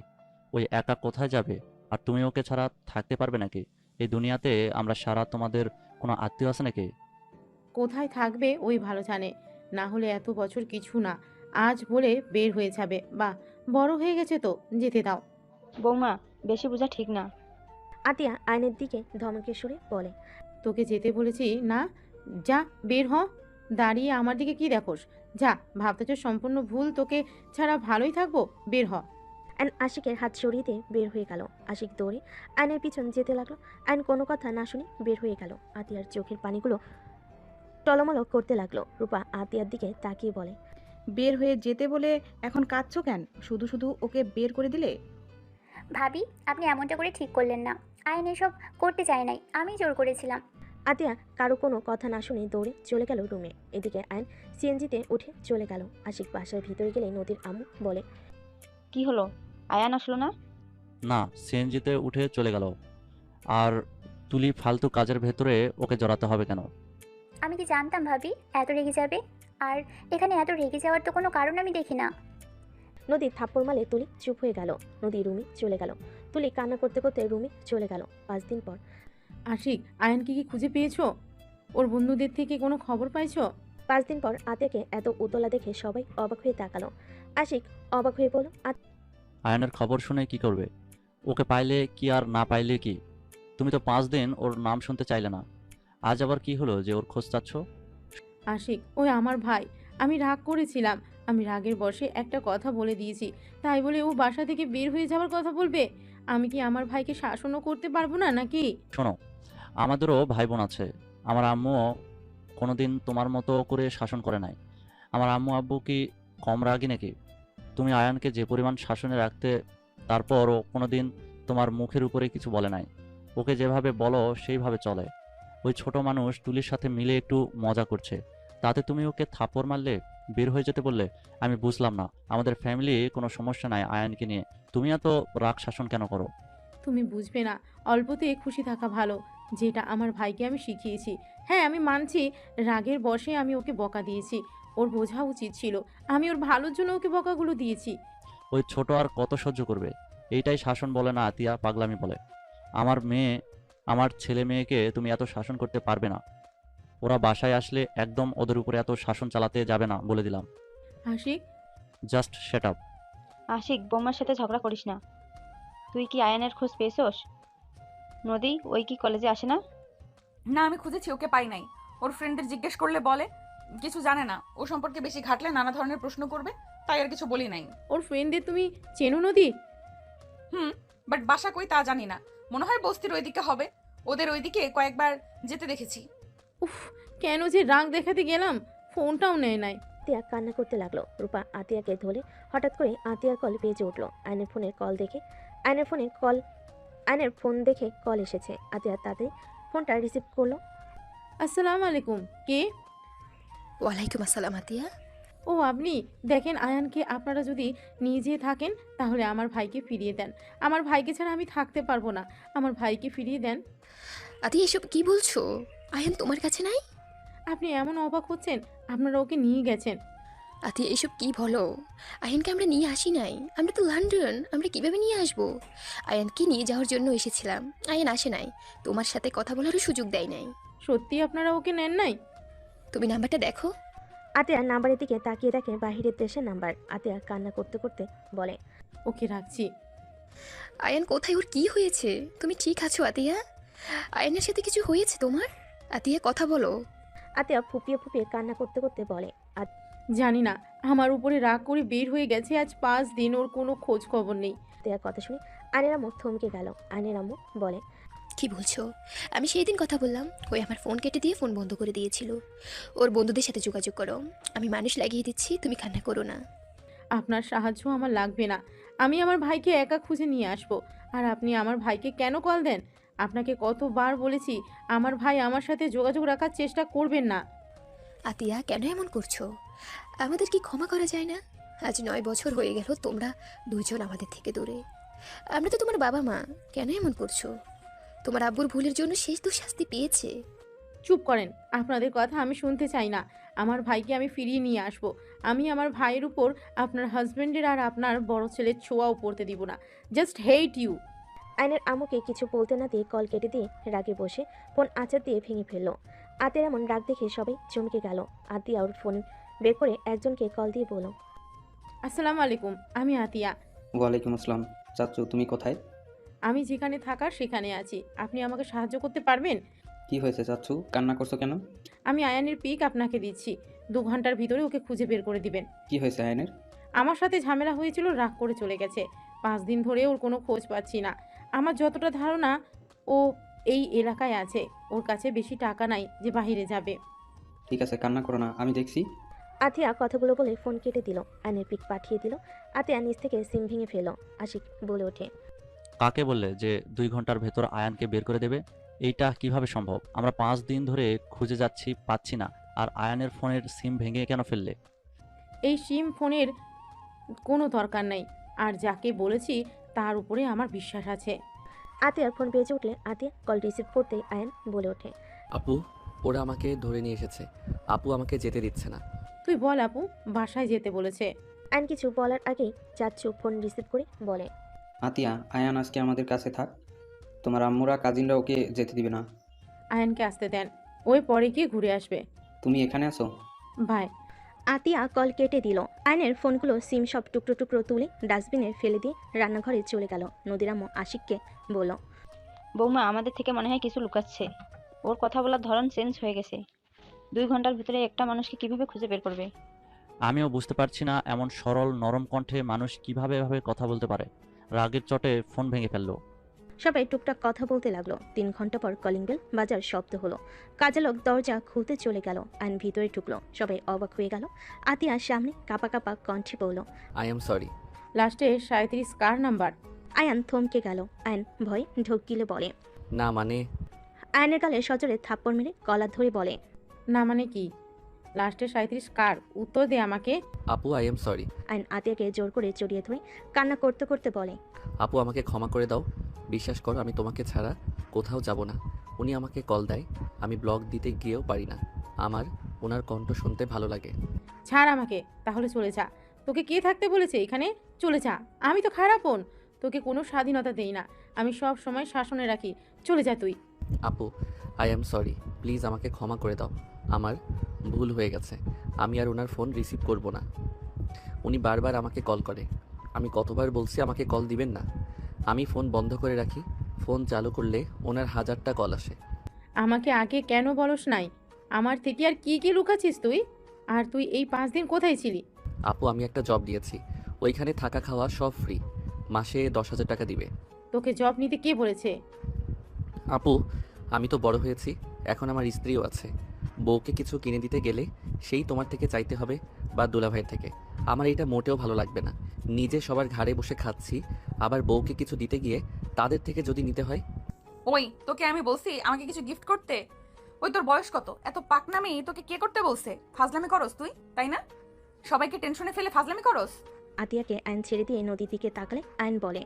ওই একা কোথায় যাবে? আর তুমি ওকে ছাড়া থাকতে পারবে নাকি? এই দুনিয়াতে আমরা সারা, তোমাদের কোনো আত্মীয় আছে নাকি? কোথায় থাকবে ওই ভালো জানে, না হলে এত বছর কিছু না, আজ বলে বের হয়ে যাবে। বাহ, বড় হয়ে গেছে তো, যেতে দাও। বৌমা, বেশি বোঝা ঠিক না। আতিয়া আয়নের দিকে ধমকে সুরে বলে, তোকে যেতে বলেছি না? যা বের হ। দাঁড়িয়ে আমার দিকে কি দেখোস? যা, ভাবতেছ সম্পূর্ণ ভুল, তোকে ছাড়া ভালোই থাকবো, বের হ। অ্যান্ড আশিকের হাত সরিয়ে দিয়ে বের হয়ে গেল। আশিক দৌড়ে আয়নের পিছন যেতে লাগলো। আয়ন কোনো কথা না শুনে বের হয়ে গেল। আতিয়ার চোখের পানিগুলো টলমল করতে লাগলো। রূপা আতিয়ার দিকে তাকিয়ে বলে, বের হয়ে যেতে বলে এখন কাঁদছো কেন? শুধু শুধু ওকে বের করে দিলে। ভাবি আপনি এমনটা করে ঠিক করলেন না, আয়ন এসব করতে চায় নাই, আমি জোর করেছিলাম। আতিয়া কারো কোনো কথা না শুনে দৌড়ে চলে গেল রুমে। এদিকে আয়ন সিএনজিতে উঠে চলে গেল। আশিক বাসার ভিতরে গেলে নদীর আম্মু বলে, কি হলো? আয়ান আসলো না? না, সিএনজিতে উঠে চলে গেল। আর তুলি ফালতু কাজের ভেতরে ওকে জড়াতে হবে কেন? আমি কি জানতাম ভাবি এত রেগে যাবে? আর এখানে এত রেগে যাওয়ার তো কোনো কারণ আমি দেখি না। নদীর থাপ্পড় মালে তুলি চুপ হয়ে গেল। নদী রুমে চলে গেল। তুলি কান্না করতে করতে রুমে চলে গেল। 5 দিন পর আশিক, আয়ানকে কি খুঁজে পেয়েছো? ওর বন্ধুদের থেকে কোনো খবর পাইছো? 5 দিন পর আতিয়াকে এত উতলা দেখে সবাই অবাক হয়ে তাকালো। আশিক অবাক হয়ে বলল, আয়ানের খবর শুনে কি করবে? ওকে পাইলে কি আর না পাইলে কি? তুমি তো 5 দিন ওর নাম শুনতে চাইলে না। আজ আবার কি হলো যে ওর খোঁজ চাচ্ছ? আশিক, ওই আমার ভাই। আমি রাগ করেছিলাম। আমি রাগের বশে একটা কথা বলে দিয়েছি। তাই বলে ও বাসা থেকে বের হয়ে যাওয়ার কথা বলবে? আমি কি আমার ভাইকে শাসনও করতে পারবো না নাকি? শোনো, আমাদেরও ভাই বোন আছে। আমার আম্মুও কোনোদিন তোমার মতো করে শাসন করে নাই। আমার আম্মু আব্বু কি কম রাগী নাকি? তুমি আয়ানকে যে পরিমাণ শাসনে রাখতে, তারপরও কোনোদিন তোমার মুখের উপরে কিছু বলে নাই। ওকে যেভাবে বলো সেইভাবে চলে। ওই ছোট মানুষ তুলির সাথে মিলে একটু মজা করছে, তাতে তুমি ওকে থাপ্পড় মারলে, বের হয়ে যেতে বললে। আমি বুঝলাম না, আমাদের ফ্যামিলি কোনো সমস্যা নাই আয়ানকে নিয়ে, তুমি এত রাগ শাসন কেন করো? তুমি বুঝবে না, অল্পতে খুশি থাকা ভালো, যেটা আমার ভাইকে আমি শিখিয়েছি। হ্যাঁ, আমি মানছি রাগের বশে আমি ওকে বকা দিয়েছি। ওর বোঝা উচিত ছিল আমি ওর ভালোর জন্য ওকে বকাগুলো দিয়েছি। ওই ছোট আর কত সহ্য করবে? এইটাই শাসন বলে না আতিয়া, পাগলামি বলে। আমার মেয়ে, আমার ছেলে মেয়েকে তুমি এত শাসন করতে পারবে না। ওরা বাসায় আসলে একদম ওদের উপরে এত শাসন চালাতে যাবে না, বলে দিলাম। Ashiq, just shut up. Ashiq, বৌমার সাথে ঝগড়া করিস না। তুই কি আয়ানের খোঁজ পেয়েছোস? নদী, ওই কি কলেজে আসে না? না, আমি খুঁজেছি, ওকে পাই নাই। ওর ফ্রেন্ডদের জিজ্ঞেস করলে বলে কিছু জানে না। ও সম্পর্কে বেশি ঘাটলে নানা ধরনের প্রশ্ন করবে, তাই আর কিছু বলি নাই। ওর ফ্রেন্ডদের তুমি চেনো নদী? বাট বাসা কই তা জানি না। মনে হয় বস্তির ওইদিকে হবে। ওদের ওইদিকে কয়েকবার যেতে দেখেছি। উফ, কেন যে রাগ দেখাতে গেলাম, ফোনটাও নেয় নাই। আতিয়া কান্না করতে লাগলো। রূপা আতিয়াকে ধরে হঠাৎ করে আতিয়ার কল বেজে উঠলো। আয়নের ফোন দেখে কল এসেছে। আতিয়া তাড়াতাড়ি ফোনটা রিসিভ করলো। আসসালামু আলাইকুম, কে? ওয়ালাইকুম আসসালাম আতিয়া। ও আপনি? দেখেন, আয়ানকে আপনারা যদি নিজে থাকেন তাহলে আমার ভাইকে ফিরিয়ে দেন। আমার ভাইকে ছাড়া আমি থাকতে পারবো না। আমার ভাইকে ফিরিয়ে দেন। আতিয়া, এসব কি বলছো? আয়ান তোমার কাছে নাই? আপনি এমন অবাক হচ্ছেন, আপনারা ওকে নিয়ে গেছেন। আতিয়া, এসব কি বলো? আয়ানকে আমরা নিয়ে আসি নাই। আমরা তো লন্ডন, আমরা কিভাবে নিয়ে আসবো? আয়ানকে নিয়ে যাওয়ার জন্য এসেছিলাম। আয়ান আসে নাই, তোমার সাথে কথা বলারও সুযোগ দেয় নাই। সত্যি আপনারা ওকে নেন নাই? তুমি নাম্বারটা দেখো। আতিয়া নাম্বারের দিকে তাকিয়ে দেখে বাহিরের দেশের নাম্বার। আতিয়া কান্না করতে করতে বলে, ওকে রাখছি। আয়ান কোথায়? ওর কি হয়েছে? তুমি ঠিক আছো আতিয়া? আয়ানের সাথে কিছু হয়েছে তোমার? আতিয়া, কথা বলো। আতিয়া ফুপিয়ে ফুপিয়ে কান্না করতে করতে বলে, জানি না, আমার উপরে রাগ করে বের হয়ে গেছে। আজ 5 দিন ওর কোনো খোঁজ খবর নেই। আতিয়ার কথা শুনে আয়নের আম্মু থমকে গেল। আয়নের আম্মু বলে, কি বলছো? আমি সেই দিন কথা বললাম, ওই আমার ফোন কেটে দিয়ে ফোন বন্ধ করে দিয়েছিল। ওর বন্ধুদের সাথে যোগাযোগ করো, আমি মানুষ লাগিয়ে দিচ্ছি, তুমি কান্না করো না। আপনার সাহায্য আমার লাগবে না। আমি আমার ভাইকে একা খুঁজে নিয়ে আসবো। আর আপনি আমার ভাইকে কেন কল দেন? আপনাকে কতবার বলেছি আমার ভাই আমার সাথে যোগাযোগ রাখার চেষ্টা করবেন না। আতিয়া, কেন এমন করছো? আমাদের কি ক্ষমা করা যায় না? আজ 9 বছর হয়ে গেল তোমরা দুজন আমাদের থেকে দূরে। আমরা তো তোমার বাবা মা, কেন এমন করছো? তোমার আব্বুর ভুলের জন্য শেষ তো শাস্তি পেয়েছে। চুপ করেন, আপনাদের কথা আমি শুনতে চাই না। আমার ভাইকে আমি ফিরিয়ে নিয়ে আসবো। আমি আমার ভাইয়ের উপর আপনার হাজবেন্ডের আর আপনার বড় ছেলের ছোঁয়াও পড়তে দিব না। Just hate you. আয়নের আম্মুকে কিছু বলতে না দিয়ে কল কেটে দিয়ে রাগে বসে ফোন আচার দিয়ে ভেঙে ফেললো। আতিয়ার এমন রাগ দেখে সবাই চমকে গেল। আতিয়া ওর ফোন বের করে একজনকে কল দিয়ে বলল, আসসালামু আলাইকুম, আমি আতিয়া। ওয়ালাইকুম আসসালাম। চাচ্চু, তুমি কোথায়? আমি যেখানে থাকার সেখানে আছি। আপনি আমাকে সাহায্য করতে পারবেন? কি হয়েছে চাচ্চু, কান্না করছো কেন? আমি আয়ানের পিক আপনাকে দিচ্ছি। 2 ঘন্টার ভিতরে ওকে খুঁজে বের করে দিবেন। কি হয়েছে আয়নের? আমার সাথে ঝামেলা হয়েছিল, রাগ করে চলে গেছে। 5 দিন ধরে ওর কোনো খোঁজ পাচ্ছি না। আমার যতটা ধারণা ও এই এলাকায় আছে। ওর কাছে বেশি টাকা নাই যে বাইরে যাবে। ঠিক আছে, কান্না করো না, আমি দেখছি। আতিয়া কথাগুলো বলে ফোন কেটে দিল। আয়নের পিক পাঠিয়ে দিল। আতিয়া নিচ থেকে সিম ভেঙে ফেলল। আশিক বলে ওঠে, কাকে বললে যে 2 ঘন্টার ভেতর আয়ানকে বের করে দেবে? এইটা কিভাবে সম্ভব? আমরা 5 দিন ধরে খুঁজে যাচ্ছি, পাচ্ছি না। আর আয়ানের ফোনের সিম ভেঙে কেন ফেললে? এই সিম ফোনের কোনো দরকার নাই। আর যাকে বলেছি তার উপরে আমার বিশ্বাস আছে। আতিয়ার ফোন বেজে উঠলে আতিয়া কল রিসিভ করতেই আয়ন বলে ওঠে, আপু, ওরা আমাকে ধরে নিয়ে এসেছে। আপু আমাকে যেতে দিচ্ছে না। তুই বল আপু, বাসায় যেতে বলেছে। আয়ন কিছু বলার আগেই চাচ্চু ফোন রিসিভ করে বলে, আতিয়া, আয়ান আজকে আমাদের কাছে থাক। তোমার আম্মুরা কাজিনরা ওকে যেতে দিবে না। আয়ানকে আসতে দেন, ওই পরে গিয়ে ঘুরে আসবে। তুমি এখানে আছো? বাই। আতিয়া কল কেটে দিল। আয়নের ফোনগুলো সিম সব টুকরো টুকরো তুলে ডাস্টবিনে ফেলে দিয়ে রান্নাঘরে চলে গেল। নদীর আম্মু আশিককে বলল, বৌমা আমাদের থেকে মনে হয় কিছু লুকাচ্ছে। ওর কথা বলার ধরন চেঞ্জ হয়ে গেছে। 2 ঘন্টার ভিতরে একটা মানুষকে কিভাবে খুঁজে বের করবে? আমিও বুঝতে পারছি না এমন সরল নরম কণ্ঠে মানুষ কিভাবে এভাবে কথা বলতে পারে। রাগের চটে ফোন ভেঙে ফেললো। সবাই টুকটাক কথা বলতে লাগলো। 3 ঘন্টা পর কলিং বেল বাজার শব্দ হলো। কাজের লোক দরজা খুলতে চলে গেল। আইন ভিতরে ঢুকলো। সবাই অবাক হয়ে গেল। আতিয়ার সামনে কাপা কাপা কণ্ঠে বলল, আই এম সরি। লাস্টে 37 কার নাম্বার? আয়ান থমকে গেল। আয়ন ভয়ে ঢোক গিলে বলে, না মানে আয়নের গালে সজোরে থাপ্পড় মেরে গলা ধরে বলে, না মানে কি? লাস্টে 37 কার? উত্তর দে আমাকে। আপু আই এম সরি। আয়ন আতিয়াকে জোর করে জড়িয়ে ধরে কান্না করতে করতে বলে, আপু আমাকে ক্ষমা করে দাও। বিশ্বাস করো আমি তোমাকে ছাড়া কোথাও যাব না। উনি আমাকে কল দেয়, আমি ব্লগ দিতে গিয়েও পারি না। আমার ওনার কণ্ঠ শুনতে ভালো লাগে। ছাড় আমাকে, তাহলে চলে যা। তোকে কে থাকতে বলেছে এখানে? চলে যা। আমি তো খারাপ বোন, তোকে কোনো স্বাধীনতা দেই না। আমি সব সময় শাসনে রাখি। চলে যা তুই। আপু আই এম সরি, প্লিজ আমাকে ক্ষমা করে দাও। আমার ভুল হয়ে গেছে। আমি আর ওনার ফোন রিসিভ করব না। উনি বারবার আমাকে কল করে। আমি কতবার বলছি আমাকে কল দিবেন না। আমি ফোন বন্ধ করে রাখি। ফোন চালু করলে ওনার 1000টা কল আসে। আমাকে আগে কেন বলস নাই? আমার থেকে আর কি কি লুকাচ্ছিস তুই? আর তুই এই 5 দিন কোথায় ছিলি? আপু আমি একটা জব দিয়েছি, ওইখানে থাকা খাওয়া সব ফ্রি। মাসে 10,000 টাকা দিবে। তোকে জব নিতে কে বলেছে? আপু আমি তো বড় হয়েছি, এখন আমার স্ত্রীও আছে। বউকে কিছু কিনে দিতে গেলে সেই তোমার থেকে চাইতে হবে বা দুলাভাইয়ের থেকে। আমার এটা মোটেও ভালো লাগবে না। নিজে সবার ঘাড়ে বসে খাচ্ছি, আবার বউকে কিছু দিতে গিয়ে তাদের থেকে যদি নিতে হয়। ওই তোকে আমি বলছি আমাকে কিছু গিফট করতে? ওই তোর বয়স কত? এত পাকনামি তোকে কে করতে বলছে? ফাজলামি করস তুই, তাই না? সবাইকে টেনশনে ফেলে ফাজলামি করস। আতিয়াকে আয়ন ছেড়ে দিয়ে নদীর দিকে তাকালে আয়ন বলে,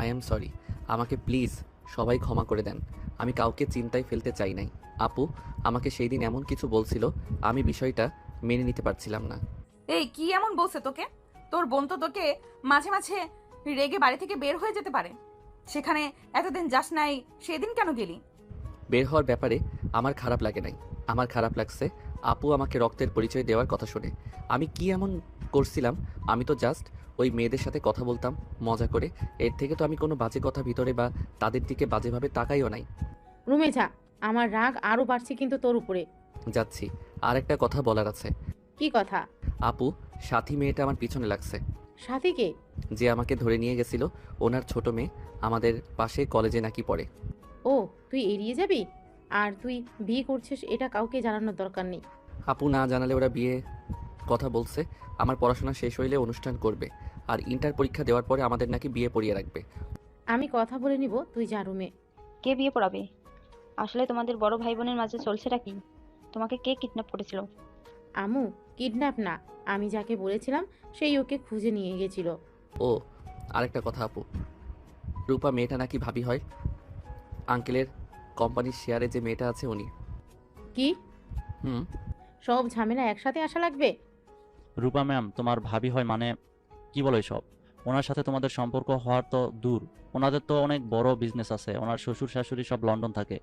আই এম সরি, আমাকে প্লিজ সবাই ক্ষমা করে দেন। আমি কাউকে চিন্তায় ফেলতে চাই নাই। আপু আমাকে সেই দিন এমন কিছু বলছিল, আমি বিষয়টা মেনে নিতে পারছিলাম না। এই কি এমন বলছে তোকে? তোর বোন তো তোকে মাঝে মাঝে রেগে বাড়ি থেকে বের হয়ে যেতে পারে। সেখানে এতদিন যাস নাই, সেদিন কেন গেলি? বের হওয়ার ব্যাপারে আমার খারাপ লাগে নাই। আমার খারাপ লাগছে আপু আমাকে রক্তের পরিচয় দেওয়ার কথা শুনে। আমি কি এমন করছিলাম? আমি তো জাস্ট ওই মেয়েদের সাথে কথা বলতাম মজা করে। এর থেকে তো আমি কোনো বাজে কথা ভিতরে বা তাদের দিকে বাজেভাবে তাকাইও নাই। রুমে যা। আমার রাগ আরো বাড়ছে কিন্তু তোর উপরে। যাচ্ছি। আর একটা কথা বলার আছে। কি কথা? আপু সাথী মেয়েটা আমার পিছনে লাগছে। সাথীকে? যে আমাকে ধরে নিয়ে গেছিল, ওনার ছোট মেয়ে, আমাদের পাশে কলেজে নাকি পড়ে। ও, তুই এড়িয়ে যাবি? আর তুই বিয়ে করছিস এটা কাউকে জানানোর দরকার নেই। আপু না জানালে ওরা বিয়ে কথা বলছে। আমার পড়াশোনা শেষ হইলে অনুষ্ঠান করবে, আর ইন্টার পরীক্ষা দেওয়ার পরে আমাদের নাকি বিয়ে পড়িয়ে রাখবে। আমি কথা বলে নিব, তুই যা রুমে। কে বিয়ে পড়াবে? আসলে তোমাদের বড় ভাই বোনের মাঝে চলছেটা কি? তোমাকে কে কিডন্যাপ করেছিল? আমু, কিডন্যাপ না। আমি যাকে বলেছিলাম সেই ওকে খুঁজে নিয়ে গেছিল। ও আরেকটা কথা আপু, রূপা মেয়েটা নাকি ভাবি হয়। আঙ্কেলের কোম্পানির শেয়ারে যে মেয়েটা আছে উনি। কি? হুম। সব ঝামেলা একসাথে আসা লাগবে? রূপা ম্যাম তোমার ভাবি হয় মানে? কি বলো সব? ওনার সাথে তোমাদের সম্পর্ক হওয়ার তো দূর, ওনাদের তো অনেক বড় বিজনেস আছে। ওনার শ্বশুর শাশুড়ি সব লন্ডন থাকে।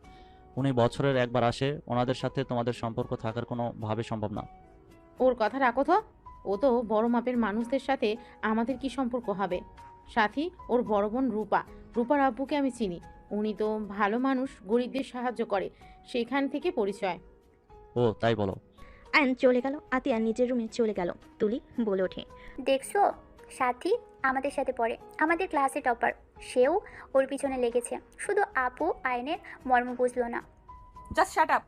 উনি বছরের একবার আসে। ওনাদের সাথে তোমাদের সম্পর্ক থাকার কোনো ভাবে সম্ভব না। ওর কথা রাখো তো। ও তো বড় মাপের মানুষদের সাথে আমাদের কি সম্পর্ক হবে? সাথী ওর বড় বোন রূপা। রূপার আব্বুকে আমি চিনি। উনি তো ভালো মানুষ, গরিবদের সাহায্য করে, সেখান থেকে পরিচয়। ও তাই বলো? আয়ন চলে গেল। আতিয়া নিজের রুমে চলে গেল। তুলি বলে ওঠে, দেখছো, সাথী আমাদের সাথে পড়ে, আমাদের ক্লাসে টপার। সেও ওর পিছনে লেগেছে। শুধু আপু আয়নের মর্ম বুঝলো না। Just shut up.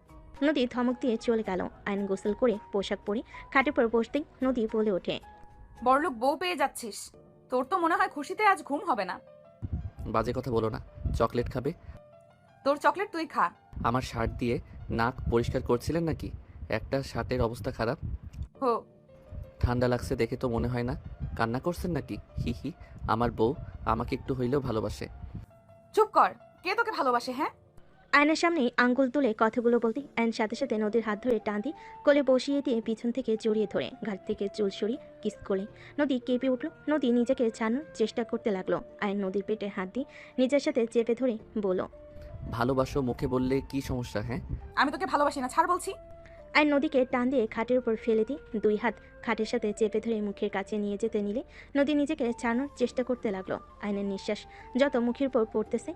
নদী ধমক দিয়ে চলে গেল। আয়ন গোসল করে পোশাক পরে খাটের পর বসতেই নদী বলে ওঠে, বড়লোক বউ পেয়ে যাচ্ছিস। তোর তো মনে হয় খুশিতে আজ ঘুম হবে না। বাজে কথা বলো না। চকলেট খাবে? তোর চকলেট তুই খা। আমার শার্ট দিয়ে নাক পরিষ্কার করছিলেন নাকি? একটা শার্টের অবস্থা খারাপ। হো, ঠান্ডা লাগছে দেখে তো মনে হয় না। কান্না করছেন নাকি? হি হি। আমার বউ আমাকে একটু হইলেও ভালোবাসে। চুপ কর। কে তোকে ভালোবাসে? হ্যাঁ, আয়নের সামনেই আঙ্গুল তুলে কথাগুলো বলতে আয়ন সাথে সাথে নদীর হাত ধরে টান দিয়ে কোলে বসিয়ে দিয়ে পিছন থেকে জড়িয়ে ধরে ঘাট থেকে চুল সরিয়ে কিস করলে নদী কেঁপে উঠল। নদী নিজেকে ছাড়ানোর চেষ্টা করতে লাগলো। আয়ন নদীর পেটে হাত দিয়ে নিজের সাথে চেপে ধরে বলল, ভালোবাসো মুখে বললে কি সমস্যা? হ্যাঁ আমি তোকে ভালোবাসি না, ছাড় বলছি। আয়ন নদীকে টান দিয়ে খাটের উপর ফেলে দিয়ে 2 হাত খাটের সাথে চেপে ধরে মুখের কাছে নিয়ে যেতে নিলে নদী নিজেকে ছাড়ানোর চেষ্টা করতে লাগলো। আয়নের নিঃশ্বাস যত মুখের উপর পড়তেছে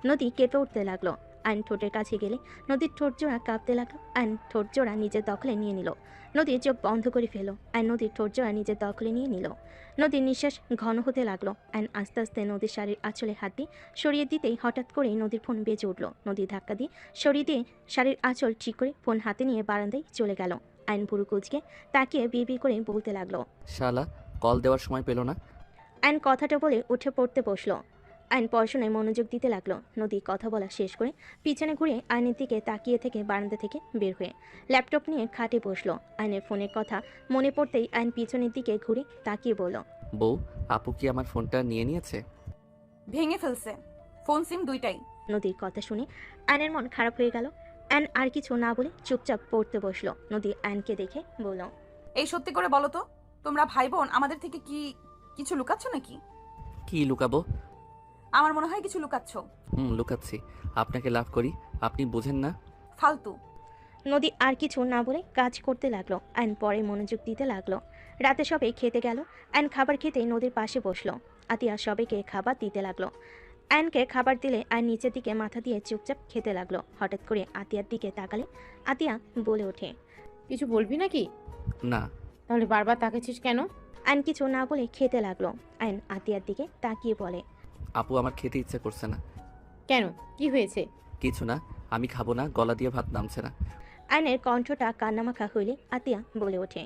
নদী কেঁপে উঠতে লাগলো। আইন ঠোঁটের কাছে গেলে নদীর ঠোঁট জোড়া কাঁপতে লাগলো। আইন ঠোঁট জোড়া নিজের দখলে নিয়ে নিল। নদীর চোখ বন্ধ করে ফেল। আইন নদীর ঠোঁট জোড়া নিজের দখলে নিয়ে নিল। নদীর নিঃশ্বাস ঘন হতে লাগলো। আইন আস্তে আস্তে নদীর শাড়ির আঁচলে হাত দিয়ে সরিয়ে দিতেই হঠাৎ করেই নদীর ফোন বেজে উঠল। নদী ধাক্কা দিয়ে সরিয়ে দিয়ে শাড়ির আঁচল ঠিক করে ফোন হাতে নিয়ে বারান্দায় চলে গেল। আইন পুরো কুচকে তাকিয়ে বিড়বিড় করে বলতে লাগলো, শালা কল দেওয়ার সময় পেলো না। আইন কথাটা বলে উঠে পড়তে বসলো। আইন পড়াশোনায় মনোযোগ দিতে লাগলো। নদী কথা বলা শেষ করে পিছনে ঘুরে আইনের দিকে তাকিয়ে থেকে বারান্দা থেকে বের হয়ে ল্যাপটপ নিয়ে খাটে বসলো। আইনের ফোনের কথা মনে পড়তেই আইন পিছনের দিকে ঘুরে তাকিয়ে বলল, বউ, আপু কি আমার ফোনটা নিয়ে নিয়েছে? ভেঙে ফেলছে, ফোন সিম দুইটাই। নদীর কথা শুনে আইনের মন খারাপ হয়ে গেল। আইন আর কিছু না বলে চুপচাপ পড়তে বসলো। নদী আইনকে দেখে বলল, এই সত্যি করে বলো তো, তোমরা ভাই বোন আমাদের থেকে কি কিছু লুকাচ্ছ নাকি? কি লুকাবো? আমার মনে হয় কিছু লুকাচ্ছ। লুকাচ্ছি। আপনাকে লাভ করি, আপনি বোঝেন না। ফালতু। নদী আর কিছু না বলে কাজ করতে লাগলো। আইন পরে মনোযোগ দিতে লাগলো। রাতে সবে খেতে গেল। আইন খাবার খেতে নদীর পাশে বসলো। আতিয়া সবাইকে খাবার দিতে লাগলো। আয়নকে খাবার দিলে আইন নিচের দিকে মাথা দিয়ে চুপচাপ খেতে লাগলো। হঠাৎ করে আতিয়ার দিকে তাকালে আতিয়া বলে ওঠে, কিছু বলবি নাকি? না। তাহলে বারবার তাকাচ্ছিস কেন? আইন কিছু না বলে খেতে লাগলো। আইন আতিয়ার দিকে তাকিয়ে বলে, আপু আমার খেতে ইচ্ছে করছে না। কেন, কি হয়েছে? কিছু না, আমি খাবো না, গলা দিয়ে ভাত নামছে না। আইনের কণ্ঠটা কান্নামাখা হইলে আতিয়া বলে ওঠে,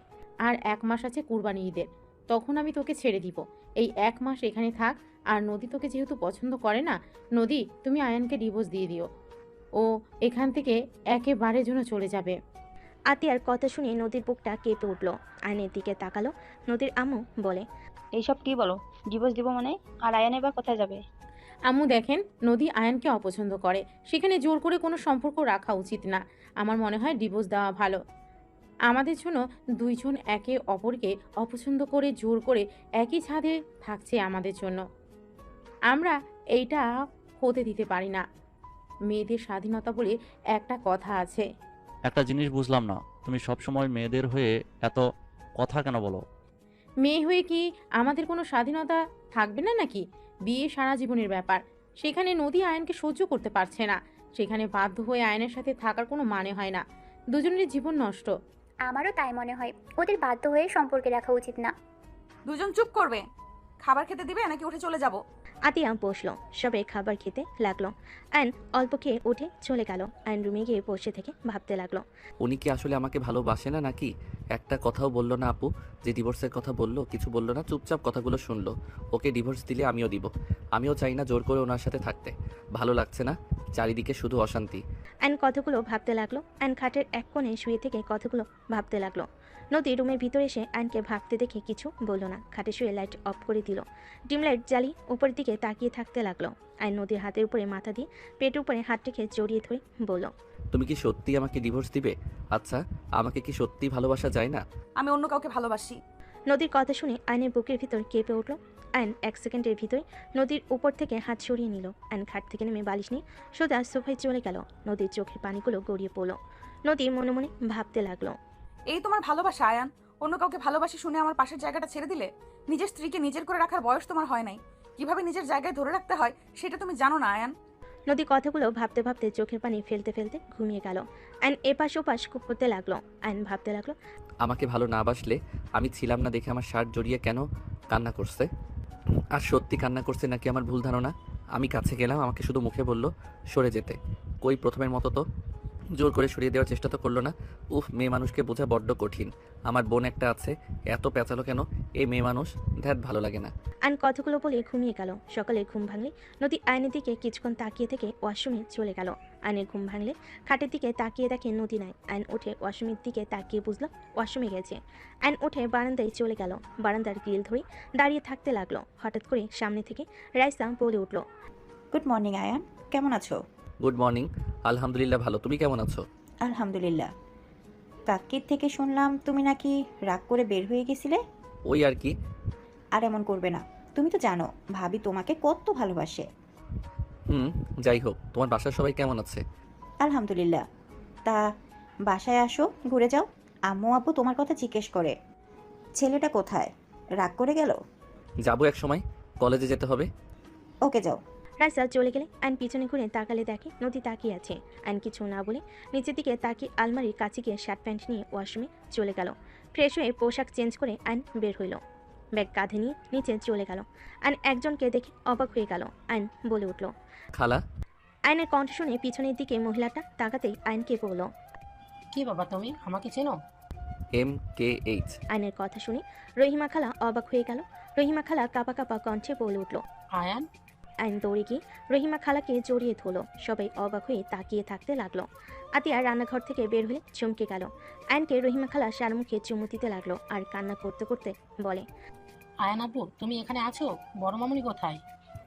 আর 1 মাস আছে কুরবানি ঈদের, তখন আমি তোকে ছেড়ে দিব। এই 1 মাস এখানে থাক। আর নদী তোকে যেহেতু পছন্দ করে না, নদী তুমি আয়ানকে ডিভোর্স দিয়ে দিও। ও এখান থেকে একেবারে জন্য চলে যাবে। আতিয়ার কথা শুনে নদীর বুকটা কেঁপে উঠল। আয়নের দিকে তাকালো। নদীর আম্মু বলে, এইসব কি বলো? ডিভোর্স দিব মানে? আর আয়ান এবার কোথায় যাবে? আম্মু দেখেন, নদী আয়ানকে অপছন্দ করে, সেখানে জোর করে কোনো সম্পর্ক রাখা উচিত না। আমার মনে হয় ডিভোর্স দেওয়া ভালো। আমাদের জন্য দুইজন একে অপরকে অপছন্দ করে জোর করে একই ছাদে থাকছে আমাদের জন্য। আমরা এইটা হতে দিতে পারি না। মেয়েদের স্বাধীনতা বলে একটা কথা আছে। একটা জিনিস বুঝলাম না, তুমি সবসময় মেয়েদের হয়ে এত কথা কেন বলো? মেয়ে হয়ে কি আমাদের কোনো স্বাধীনতা থাকবে না নাকি? বিয়ে সারা জীবনের ব্যাপার। সেখানে নদী আয়নকে সহ্য করতে পারছে না, সেখানে বাধ্য হয়ে আয়নের সাথে থাকার কোনো মানে হয় না। দুজনের জীবন নষ্ট। আমারও তাই মনে হয়, ওদের বাধ্য হয়ে সম্পর্কে রাখা উচিত না। দুজন চুপ করবে। খাবার খেতে দিবে নাকি উঠে চলে যাব? আতিয়া বসলো। সবে খাবার খেতে লাগলো। আইন অল্প খেয়ে উঠে চলে গেল। আইন রুমে গিয়ে বসে থেকে ভাবতে লাগলো, উনি কি আসলে আমাকে ভালোবাসে না নাকি? একটা কথাও বললো না আপু, যে ডিভোর্সের কথা বললো কিছু বললো না, চুপচাপ কথাগুলো শুনলো। ওকে ডিভোর্স দিলে আমিও দিব। আমিও চাই না জোর করে ওনার সাথে থাকতে। ভালো লাগছে না, চারিদিকে শুধু অশান্তি। আইন কথাগুলো ভাবতে লাগলো। আইন খাটের এক কোণে শুয়ে থেকে কথাগুলো ভাবতে লাগলো। নদী রুমের ভিতরে এসে আইনকে ভাবতে দেখে কিছু বলল না। খাটে শুয়ে লাইট অফ করে দিল। ডিম লাইট জ্বালিয়ে উপরের দিকে তাকিয়ে থাকতে লাগলো। আইন নদীর হাতের উপরে মাথা দিয়ে পেটের উপরে হাত রেখে জড়িয়ে ধরে বলল, তুমি কি সত্যি আমাকে ডিভোর্স দিবে? আচ্ছা, আমাকে কি সত্যি ভালোবাসা যায় না? আমি অন্য কাউকে ভালোবাসি। নদীর কথা শুনে আইনের বুকের ভিতর কেঁপে উঠল। আইন 1 সেকেন্ডের ভিতরে নদীর উপর থেকে হাত সরিয়ে নিল। আইন খাট থেকে নেমে বালিশ নিয়ে সোজা সোফায় চলে গেল। নদীর চোখের পানিগুলো গড়িয়ে পড়ল। নদী মনে মনে ভাবতে লাগলো, এই তোমার ভালোবাসা আয়ান? অন্য কাউকে ভালোবাসি শুনে আমার পাশের জায়গাটা ছেড়ে দিলে? নিজের স্ত্রীকে নিজের করে রাখার বয়স তোমার হয় নাই। কিভাবে নিজের জায়গায় ধরে রাখতে হয় সেটা তুমি জানো না আয়ান। নদী কথাগুলো ভাবতে ভাবতে চোখের পানি ফেলতে ফেলতে ঘুমিয়ে গেল। আইন এপাশ ওপাশ করতে লাগলো। আইন ভাবতে লাগলো, আমাকে ভালো না বাসলে আমি ছিলাম না দেখে আমার শার্ট জড়িয়ে কেন কান্না করছে? আর সত্যি কান্না করছে নাকি আমার ভুল ধারণা? আমি কাছে গেলাম, আমাকে শুধু মুখে বলল সরে যেতে। কই প্রথমের মতো তো জোর করে সরিয়ে দেওয়ার চেষ্টা তো করলো না। উফ, মেয়ে মানুষকে বোঝা বড্ড কঠিন। আমার বোন একটা আছে, এত পেঁচালো কেন এই মেয়ে মানুষ, ধ্যাত ভালো লাগে না। আইন কথাগুলো বলে ঘুমিয়ে গেল। সকালে ঘুম ভাঙলে নদী আইনের দিকে কিছুক্ষণ তাকিয়ে থেকে ওয়াশরুমে চলে গেল। আইনের ঘুম ভাঙলে খাটের দিকে তাকিয়ে দেখে নদী নাই। আইন উঠে ওয়াশরুমের দিকে তাকিয়ে বুঝলো ওয়াশরুমে গেছে। আইন উঠে বারান্দায় চলে গেল। বারান্দার গ্রিল ধরে দাঁড়িয়ে থাকতে লাগলো। হঠাৎ করে সামনে থেকে রাইসা বলে উঠল, গুড মর্নিং আয়ান, কেমন আছো? Good morning. আলহামদুলিল্লাহ ভালো, তুমি কেমন আছো? আলহামদুলিল্লাহ। কাকির থেকে শুনলাম তুমি নাকি রাগ করে বের হয়ে গেছিলে। ওই আর কি। আর এমন করবে না, তুমি তো জানো ভাবি তোমাকে কত ভালোবাসে। যাই হোক, তোমার বাসার সবাই কেমন আছে? আলহামদুলিল্লাহ। তা বাসায় আসো, ঘুরে যাও। আম্মু আব্বু তোমার কথা জিজ্ঞেস করে। ছেলেটা কোথায়? রাগ করে গেল? যাবো এক সময়, কলেজে যেতে হবে। ওকে যাও। রাইসা চলে গেলে আয়ন পিছনে ঘুরে তাকালে দেখে নদী তাকিয়ে আছে। আয়ন কিছু না বলে নিচের দিকে তাকিয়ে আলমারির কাছে গিয়ে শার্ট প্যান্ট নিয়ে ওয়াশরুমে চলে গেল। ফ্রেশ হয়ে পোশাক চেঞ্জ করে আয়ন বের হইল। ব্যাগ কাঁধে নিয়ে নিচে চলে গেল। আয়ন একজনকে দেখে অবাক হয়ে গেল। আয়ন বলে উঠল। খালা। আয়নের কণ্ঠ শুনে পিছনের দিকে মহিলাটা তাকাতেই আয়নকে বলল। কি বাবা, তুমি আমাকে চেনো? MKH। আয়নের কথা শুনে রহিমা খালা অবাক হয়ে গেল। রহিমা খালা কাঁপা কাঁপা কণ্ঠে বলে উঠল। আয়ান। আয়ন দৌড়ে গিয়ে রহিমা খালাকে জড়িয়ে ধরল। সবাই অবাক হয়ে তাকিয়ে থাকতে লাগলো। আতিয়া রান্নাঘর থেকে বের হলে চমকে গেল। আয়নকে রহিমা খালা সারমুখে চুমু দিতে লাগলো আর কান্না করতে করতে বলে। আয়ান আব্বু, তুমি এখানে আছো? বড় মামুনি কোথায়?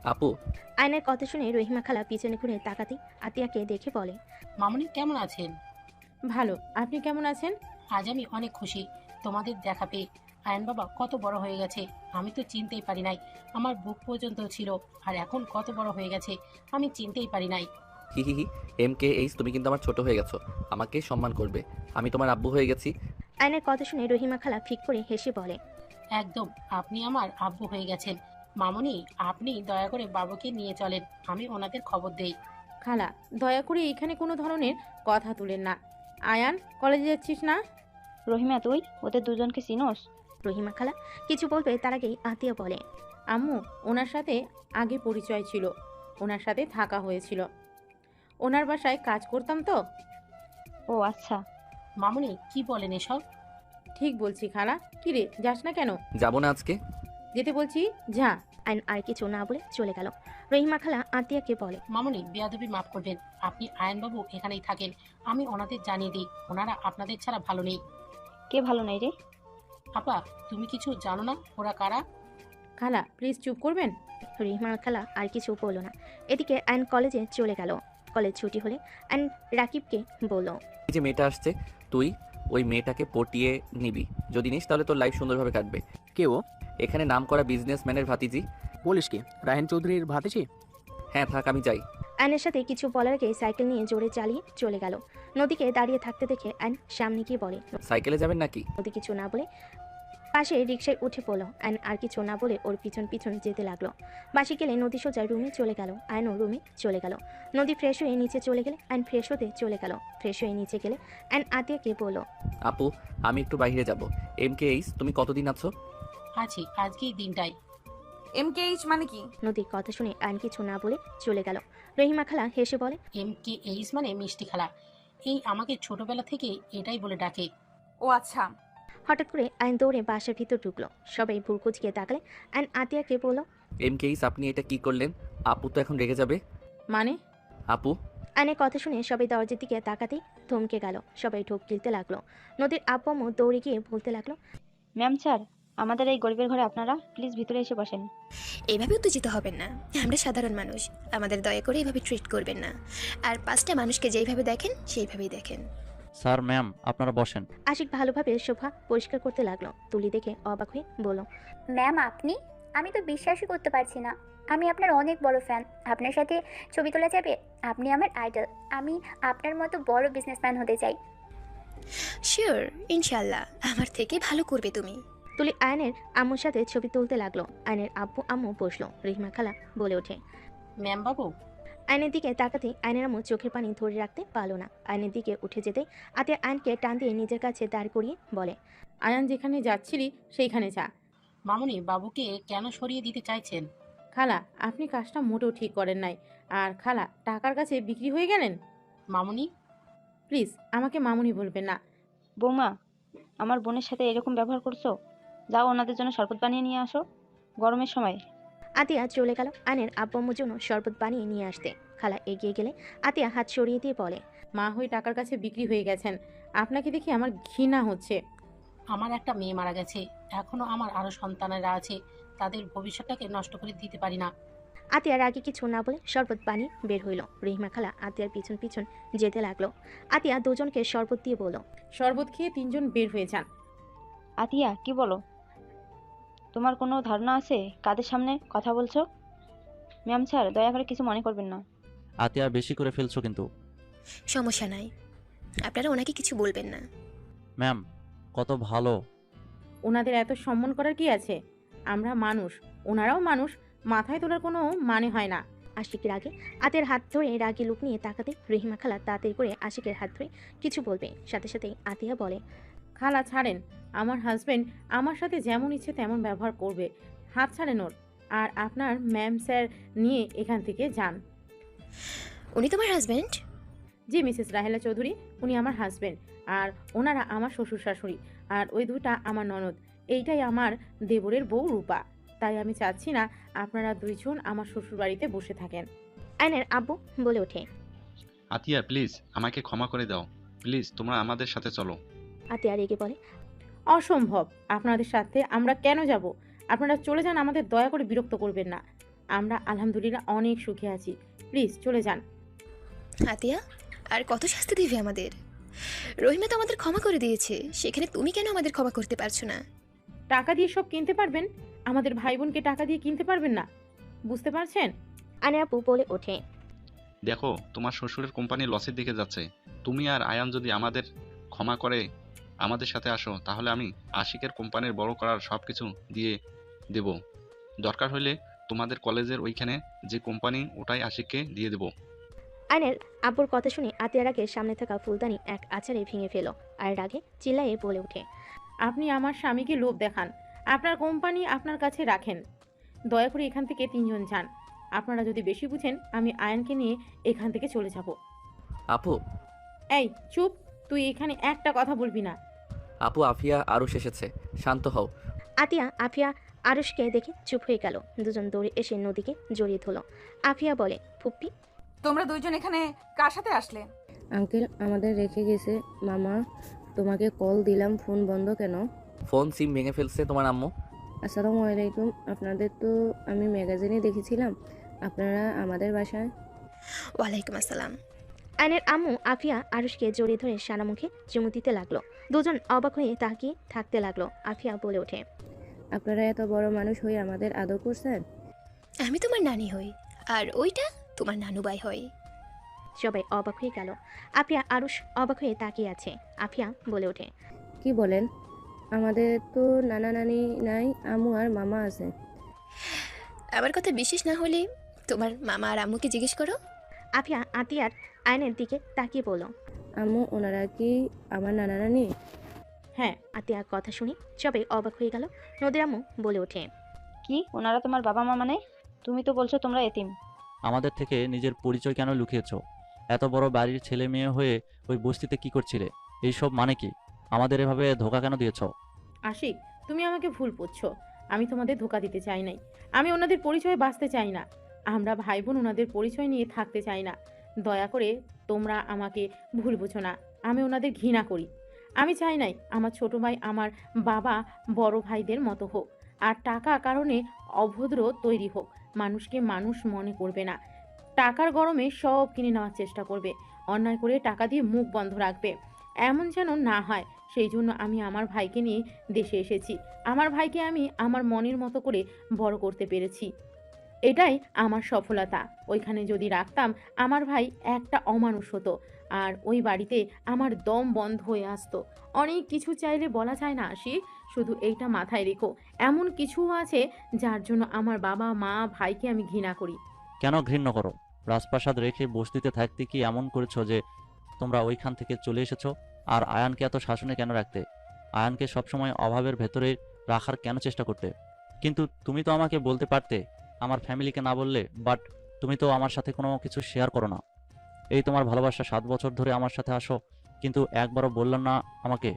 আপু। আয়নের কথা শুনে রহিমা খালা পিছনে ঘুরে তাকাতেই আতিয়াকে দেখে বলে। মামুনি কেমন আছেন? ভালো, আপনি কেমন আছেন? আজ আমি অনেক খুশি তোমাদের দেখা পেয়ে। আয়ান বাবা কত বড় হয়ে গেছে, আমি তো চিনতেই পারি নাই। আমার বুক পর্যন্ত ছিল, আর এখন কত বড় হয়ে গেছে আমি চিনতেই পারি নাই। হি হি হি। MKH, তুমি কিন্তু আমার ছোট হয়ে গেছো, আমাকে সম্মান করবে। আমি তোমার আব্বু হয়ে গেছি। আয়নের কথা শুনে রহিমা খালা ফিক করে হেসে বলে। একদম, আপনি আমার আব্বু হয়ে গেছেন। মামুনি, আপনি দয়া করে বাবুকে নিয়ে চলেন, আমি ওনাদের খবর দেই। খালা, দয়া করে এখানে কোনো ধরনের কথা তুলেন না। আয়ান, কলেজে যাচ্ছিস না? রহিমা, তুই ওদের দুজনকে চিনোস? রহিমা খালা কিছু বলবে তার আগেই আতিয়া বলে। আম্মু, ওনার সাথে আগে পরিচয় ছিল, ওনার সাথে থাকা হয়েছিল, ওনার বাসায় কাজ করতাম তো। ও আচ্ছা। মামুনি কি বলেন এসব? ঠিক বলছি খালা। কিরে, যাস না কেন? যাবো না আজকে। যেতে বলছি, যা। আয়ন আর কিছু না বলে চলে গেল। রহিমা খালা আতিয়াকে বলে। মামুনি, বেয়াদবি মাফ করবেন, আপনি আয়ান বাবু এখানেই থাকেন। আমি ওনাদের জানিয়ে দিই, ওনারা আপনাদের ছাড়া ভালো নেই। কে ভালো নাই রে? আপা, তুমি কিছু জানো না ওরা কারা? খালা প্লিজ চুপ করবেন। রহিমা খালা আর কিছু বলল না। এদিকে আয়ন কলেজে চলে গেল। কলেজ ছুটি হলে আয়ন রাকিবকে বলল। এই যে মেয়েটা আসছে, তুই ওই মেয়েটাকে পটিয়ে নিবি। যদি নিস তাহলে তোর লাইফ সুন্দরভাবে কাটবে। কে ও? এখানে নাম করা বিজনেসম্যানের ভাতিজি। বলিস কি, রাহেন চৌধুরীর ভাতিজি? হ্যাঁ থাক, আমি যাই। আয়নের সাথে কিছু বলার আগে সাইকেল নিয়ে জোরে চালিয়ে চলে গেল। নদীকে দাঁড়িয়ে থাকতে দেখে আয়ন সামনে গিয়ে বলে। সাইকেলে যাবেন নাকি? নদী কিছু না বলে পাশে রিকশায় উঠে পড়লো। আয়ন আর কিছু না বলে ওর পিছন পিছন যেতে লাগলো। বাসে গেলে নদী সোজা রুমে চলে গেল। আয়নও রুমে চলে গেল। নদী ফ্রেশ হয়ে নিচে চলে গেলে আয়ন ফ্রেশ হতে চলে গেল। ফ্রেশ হয়ে নিচে গেলে আয়ন আতিয়াকে বলল। আপু, আমি একটু বাইরে যাব। MKH, তুমি কতদিন আছো? আছি, আজকেই দিনটাই। MKH মানে কি? নদীর কথা শুনে আয়ন কিছু না বলে চলে গেল। রহিমা খালা হেসে বলে। MKH মানে মিষ্টি খালা। এই আমাকে ছোটবেলা থেকে এটাই বলে ডাকে। ও আচ্ছা। হঠাৎ করে আয়ন দৌড়ে বাসার ভিতর ঢুকলো। সবাই ভুরকুচকে তাকালে আয়ন আতিয়াকে বলল। MKH, আপনি এটা কি করলেন? আপু তো এখন রেগে যাবে। মানে? আপু। আয়নের কথা শুনে সবাই দরজার দিকে তাকাতেই থমকে গেল। সবাই ঢোক গিলতে লাগলো। নদীর আব্বু আম্মু দৌড়ে গিয়ে বলতে লাগলো। ম্যাম স্যার, আমাদের এই গরিবের ঘরে আপনারা প্লিজ ভিতরে এসে বসেন। এভাবে উত্তেজিত হবেন না, আমরা সাধারণ মানুষ, আমাদের দয়া করে এভাবে ট্রিট করবেন না। আর পাঁচটা মানুষকে যেইভাবে দেখেন সেইভাবেই দেখেন। স্যার ম্যাম, আপনারা বসেন। আশিক ভালোভাবে সোফা পরিষ্কার করতে লাগলো। তুলি দেখে অবাক হয়ে বলল। ম্যাম আপনি? আমি তো বিশ্বাসই করতে পারছি না, আমি আপনার অনেক বড় ফ্যান। আপনার সাথে ছবি তোলা যাবে? আপনি আমার আইডল। আমি আপনার মতো বড় বিজনেসম্যান হতে চাই। শিওর, ইনশাল্লাহ আমার থেকে ভালো করবে তুমি। তুলি আয়নের আম্মুর সাথে ছবি তুলতে লাগলো। আয়নের আব্বু আম্মু বসলো। রহিমা খালা বলে ওঠে। ম্যাম বাবু। আয়নের দিকে তাকাতে আয়নের আম্মু চোখের পানি ধরে রাখতে পারলো না। আয়নের দিকে উঠে যেতে আতিয়া আয়নকে টান দিয়ে নিজের কাছে দাঁড় করিয়ে বলে। আয়ান যেখানে যাচ্ছিলি সেইখানে যা। মামুনি, বাবুকে কেন সরিয়ে দিতে চাইছেন? খালা, আপনি কাজটা মোটেও ঠিক করেন নাই। আর খালা, টাকার কাছে বিক্রি হয়ে গেলেন। মামুনি। প্লিজ আমাকে মামুনি বলবেন না। বৌমা, আমার বোনের সাথে এরকম ব্যবহার করছো? যাও ওনাদের জন্য শরবত বানিয়ে নিয়ে আসো, গরমের সময়। আতিয়া চলে গেল আয়নের আব্বু আম্মুর জন্য শরবত বানিয়ে নিয়ে আসতে। খালা এগিয়ে গেলে আতিয়া হাত সরিয়ে দিয়ে বলে। মা হয়ে টাকার কাছে বিক্রি হয়ে গেছেন, আপনাকে দেখে আমার ঘৃণা হচ্ছে। আমার একটা মেয়ে মারা গেছে, এখনো আমার আরো সন্তানেরা আছে, তাদের ভবিষ্যৎটাকে নষ্ট করে দিতে পারি না। আতিয়ার আগে কিছু না বলে শরবত বানিয়ে বের হইল। রহিমা খালা আতিয়ার পিছন পিছন যেতে লাগলো। আতিয়া দুজনকে শরবত দিয়ে বলল। শরবত খেয়ে তিনজন বের হয়ে যান। আতিয়া, কি বলো? তোমার কোনো ধারণা আছে কাদের সামনে কথা বলছো? ম্যাম স্যার, দয়া করে কিছু মনে করবেন না। আতিয়া বেশি করে ফেলছো কিন্তু। সমস্যা নাই, আপনারা ওনাকে কিছু বলবেন না। ম্যাম, কত ভালো। ওনাদের এত সম্মান করার কি আছে? আমরা মানুষ, ওনারাও মানুষ, মাথায় তোলার কোনো মানে হয় না। আশিকের আগে আতের হাত ধরে রাগী লুক নিয়ে তাকাতে রহিমা খালা তাড়াতাড়ি করে আশিকের হাত ধরে কিছু বলবে, সাথে সাথেই আতিয়া বলে, খালা ছাড়েন, আমার হাজবেন্ড আমার সাথে যেমন ইচ্ছে তেমন ব্যবহার করবে, হাত ছাড়েন ওর। আর আপনার ম্যাম স্যার নিয়ে এখান থেকে যান। উনি তোমার হাজব্যান্ড? জি মিসেস রাহেলা চৌধুরী, উনি আমার হাজবেন্ড, আর ওনারা আমার শ্বশুর শাশুড়ি, আর ওই দুটা আমার ননদ। এইটাই আমার দেবরের বউ রূপা। তাই আমি চাচ্ছি না আপনারা দুইজন আমার শ্বশুর বাড়িতে বসে থাকেন। আয়নের আব্বু বলে ওঠে। আতিয়া প্লিজ আমাকে ক্ষমা করে দাও, প্লিজ তোমরা আমাদের সাথে চলো। আতিয়া রেগে বলে, অসম্ভব, আপনাদের সাথে আমরা কেন যাব? আপনারা চলে যান, আমাদের দয়া করে বিরক্ত করবেন না। আমরা আলহামদুলিল্লাহ অনেক সুখে আছি, প্লিজ চলে যান। আতিয়া, আর কত শাস্তি দিবে আমাদের? রহিমা তো আমাদের ক্ষমা করে দিয়েছে, সেখানে তুমি কেন আমাদের ক্ষমা করতে পারছো না? টাকা দিয়ে সব কিনতে পারবেন, আমাদের ভাই বোনকে টাকা দিয়ে কিনতে পারবেন না, বুঝতে পারছেন? আয়নের আব্বু বলে ওঠে, দেখো তোমার শ্বশুরের কোম্পানি লসের দিকে যাচ্ছে, তুমি আর আয়ান যদি আমাদের ক্ষমা করে আমাদের সাথে আসো, তাহলে আমি আশিকের কোম্পানির বড় করার সব কিছু দিয়ে দেব। দরকার হলে তোমাদের কলেজের ওইখানে যে কোম্পানি, ওটাই আশিককে দিয়ে দেব। আয়নের আব্বুর কথা শুনে আতিয়ার আগে সামনে থাকা ফুলদানি এক আছাড়ে ভেঙে ফেলো আর রাগে চিল্লায়ে বলে ওঠে, আপনি আমার স্বামীকে লোভ দেখান, আপনার কোম্পানি আপনার কাছে রাখেন। দয়া করে এখান থেকে তিনজন যান। আপনারা যদি বেশি বুঝেন, আমি আয়নকে নিয়ে এখান থেকে চলে যাব। আপু, এই চুপ, তুই এখানে একটা কথা বলবি না। আপু আফিয়া আরুষ এসেছে, শান্ত হও। আতিয়া আফিয়া আরুষকে দেখে চুপ হয়ে গেল। দুজন দৌড়ে এসে নদীকে জড়িয়ে ধরল। আফিয়া বলে, ফুপ্পি তোমরা দুইজন এখানে কার সাথে আসলে? আঙ্কেল আমাদের রেখে গেছে। মামা, তোমাকে কল দিলাম, ফোন বন্ধ কেন? ফোন সিম ভেঙে ফেলছে তোমার আম্মু। আসসালামু আলাইকুম। আপনাদের তো আমি ম্যাগাজিনে দেখেছিলাম আপনারা আমাদের বাসায়। ওয়ালাইকুম আসসালাম। আয়নের আম্মু আফিয়া আরুষকে জড়িয়ে ধরে সারা মুখে চুমু দিতে লাগলো। দুজন অবাক হয়ে তাকিয়ে থাকতে লাগলো। আফিয়া বলে ওঠে, আপনারা এত বড় মানুষ হয়ে আমাদের আদর করছেন। আমি তোমার নানি হই, আর ওইটা তোমার নানুবাই হয়। সবাই অবাক হয়ে গেল। আফিয়া আরুষ অবাক হয়ে তাকিয়ে আছে। আফিয়া বলে ওঠে, কি বলেন? আমাদের তো নানা নানি নাই, আম্মু আর মামা আছে। আমার কথা বিশ্বাস না হলে তোমার মামা আর আম্মুকে জিজ্ঞেস করো। আফিয়া আতিয়ার আয়নের দিকে তাকিয়ে বলল, আম্মু, ওনারা কি আমার নানা নানি? হ্যাঁ। আতিয়ার কথা শুনে সবাই অবাক হয়ে গেল। নদীর আম্মু বলে ওঠে, কি ওনারা তোমার বাবা মা মানে? তুমি তো বলছো তোমরা এতিম। আমাদের থেকে নিজের পরিচয় কেন লুকিয়েছ? এত বড় বাড়ির ছেলে মেয়ে হয়ে ওই বস্তিতে কি করছিলে? এইসব মানে কি? আমাদের এভাবে ধোকা কেন দিয়েছ? আশিক, তুমি আমাকে ভুল বুঝছো। আমি তোমাদের ধোকা দিতে চাই নাই। আমি ওনাদের পরিচয়ে বাঁচতে চাই না। আমরা ভাই বোন ওনাদের পরিচয় নিয়ে থাকতে চাই না। দয়া করে তোমরা আমাকে ভুল বুঝো না। আমি ওনাদের ঘৃণা করি। আমি চাই নাই আমার ছোট ভাই আমার বাবা বড় ভাইদের মতো হোক, আর টাকা কারণে অভদ্র তৈরি হোক। মানুষকে মানুষ মনে করবে না। টাকার গরমে সব কিনে নেওয়ার চেষ্টা করবে। অন্যায় করে টাকা দিয়ে মুখ বন্ধ রাখবে। এমন যেন না হয়। সেই জন্য আমি আমার ভাইকে নিয়ে দেশে এসেছি। আমার ভাইকে আমি আমার মনের মতো করে বড় করতে পেরেছি। এটাই আমার সফলতা। ওইখানে যদি রাখতাম, আমার ভাই একটা অমানুষ হতো, আর ওই বাড়িতে আমার দম বন্ধ হয়ে আসতো। অনেক কিছু চাইলে বলা যায় না আশিক, শুধু এইটা মাথায় রেখো। এমন কিছু আছে যার জন্য আমার বাবা মা ভাইকে আমি ঘৃণা করি। কেন ঘৃণা করো? রাজপ্রাসাদ রেখে বস্তিতে থাকতে কি এমন করেছো যে তোমরা ওইখান থেকে চলে এসেছো? আর আয়ানকে এত শাসনে কেন রাখতে? আয়ানকে সবসময় অভাবের ভেতরে রাখার কেন চেষ্টা করতে? কিন্তু তুমি তো আমাকে বলতে পারতে, আমার ফ্যামিলিকে না বললে। বাট তুমি তো আমার সাথে কোনো কিছু শেয়ার করো না। এই তোমার ভালোবাসা, 7 বছর ধরে আমার সাথে আসো, কিন্তু একবারও বললাম না আমাকে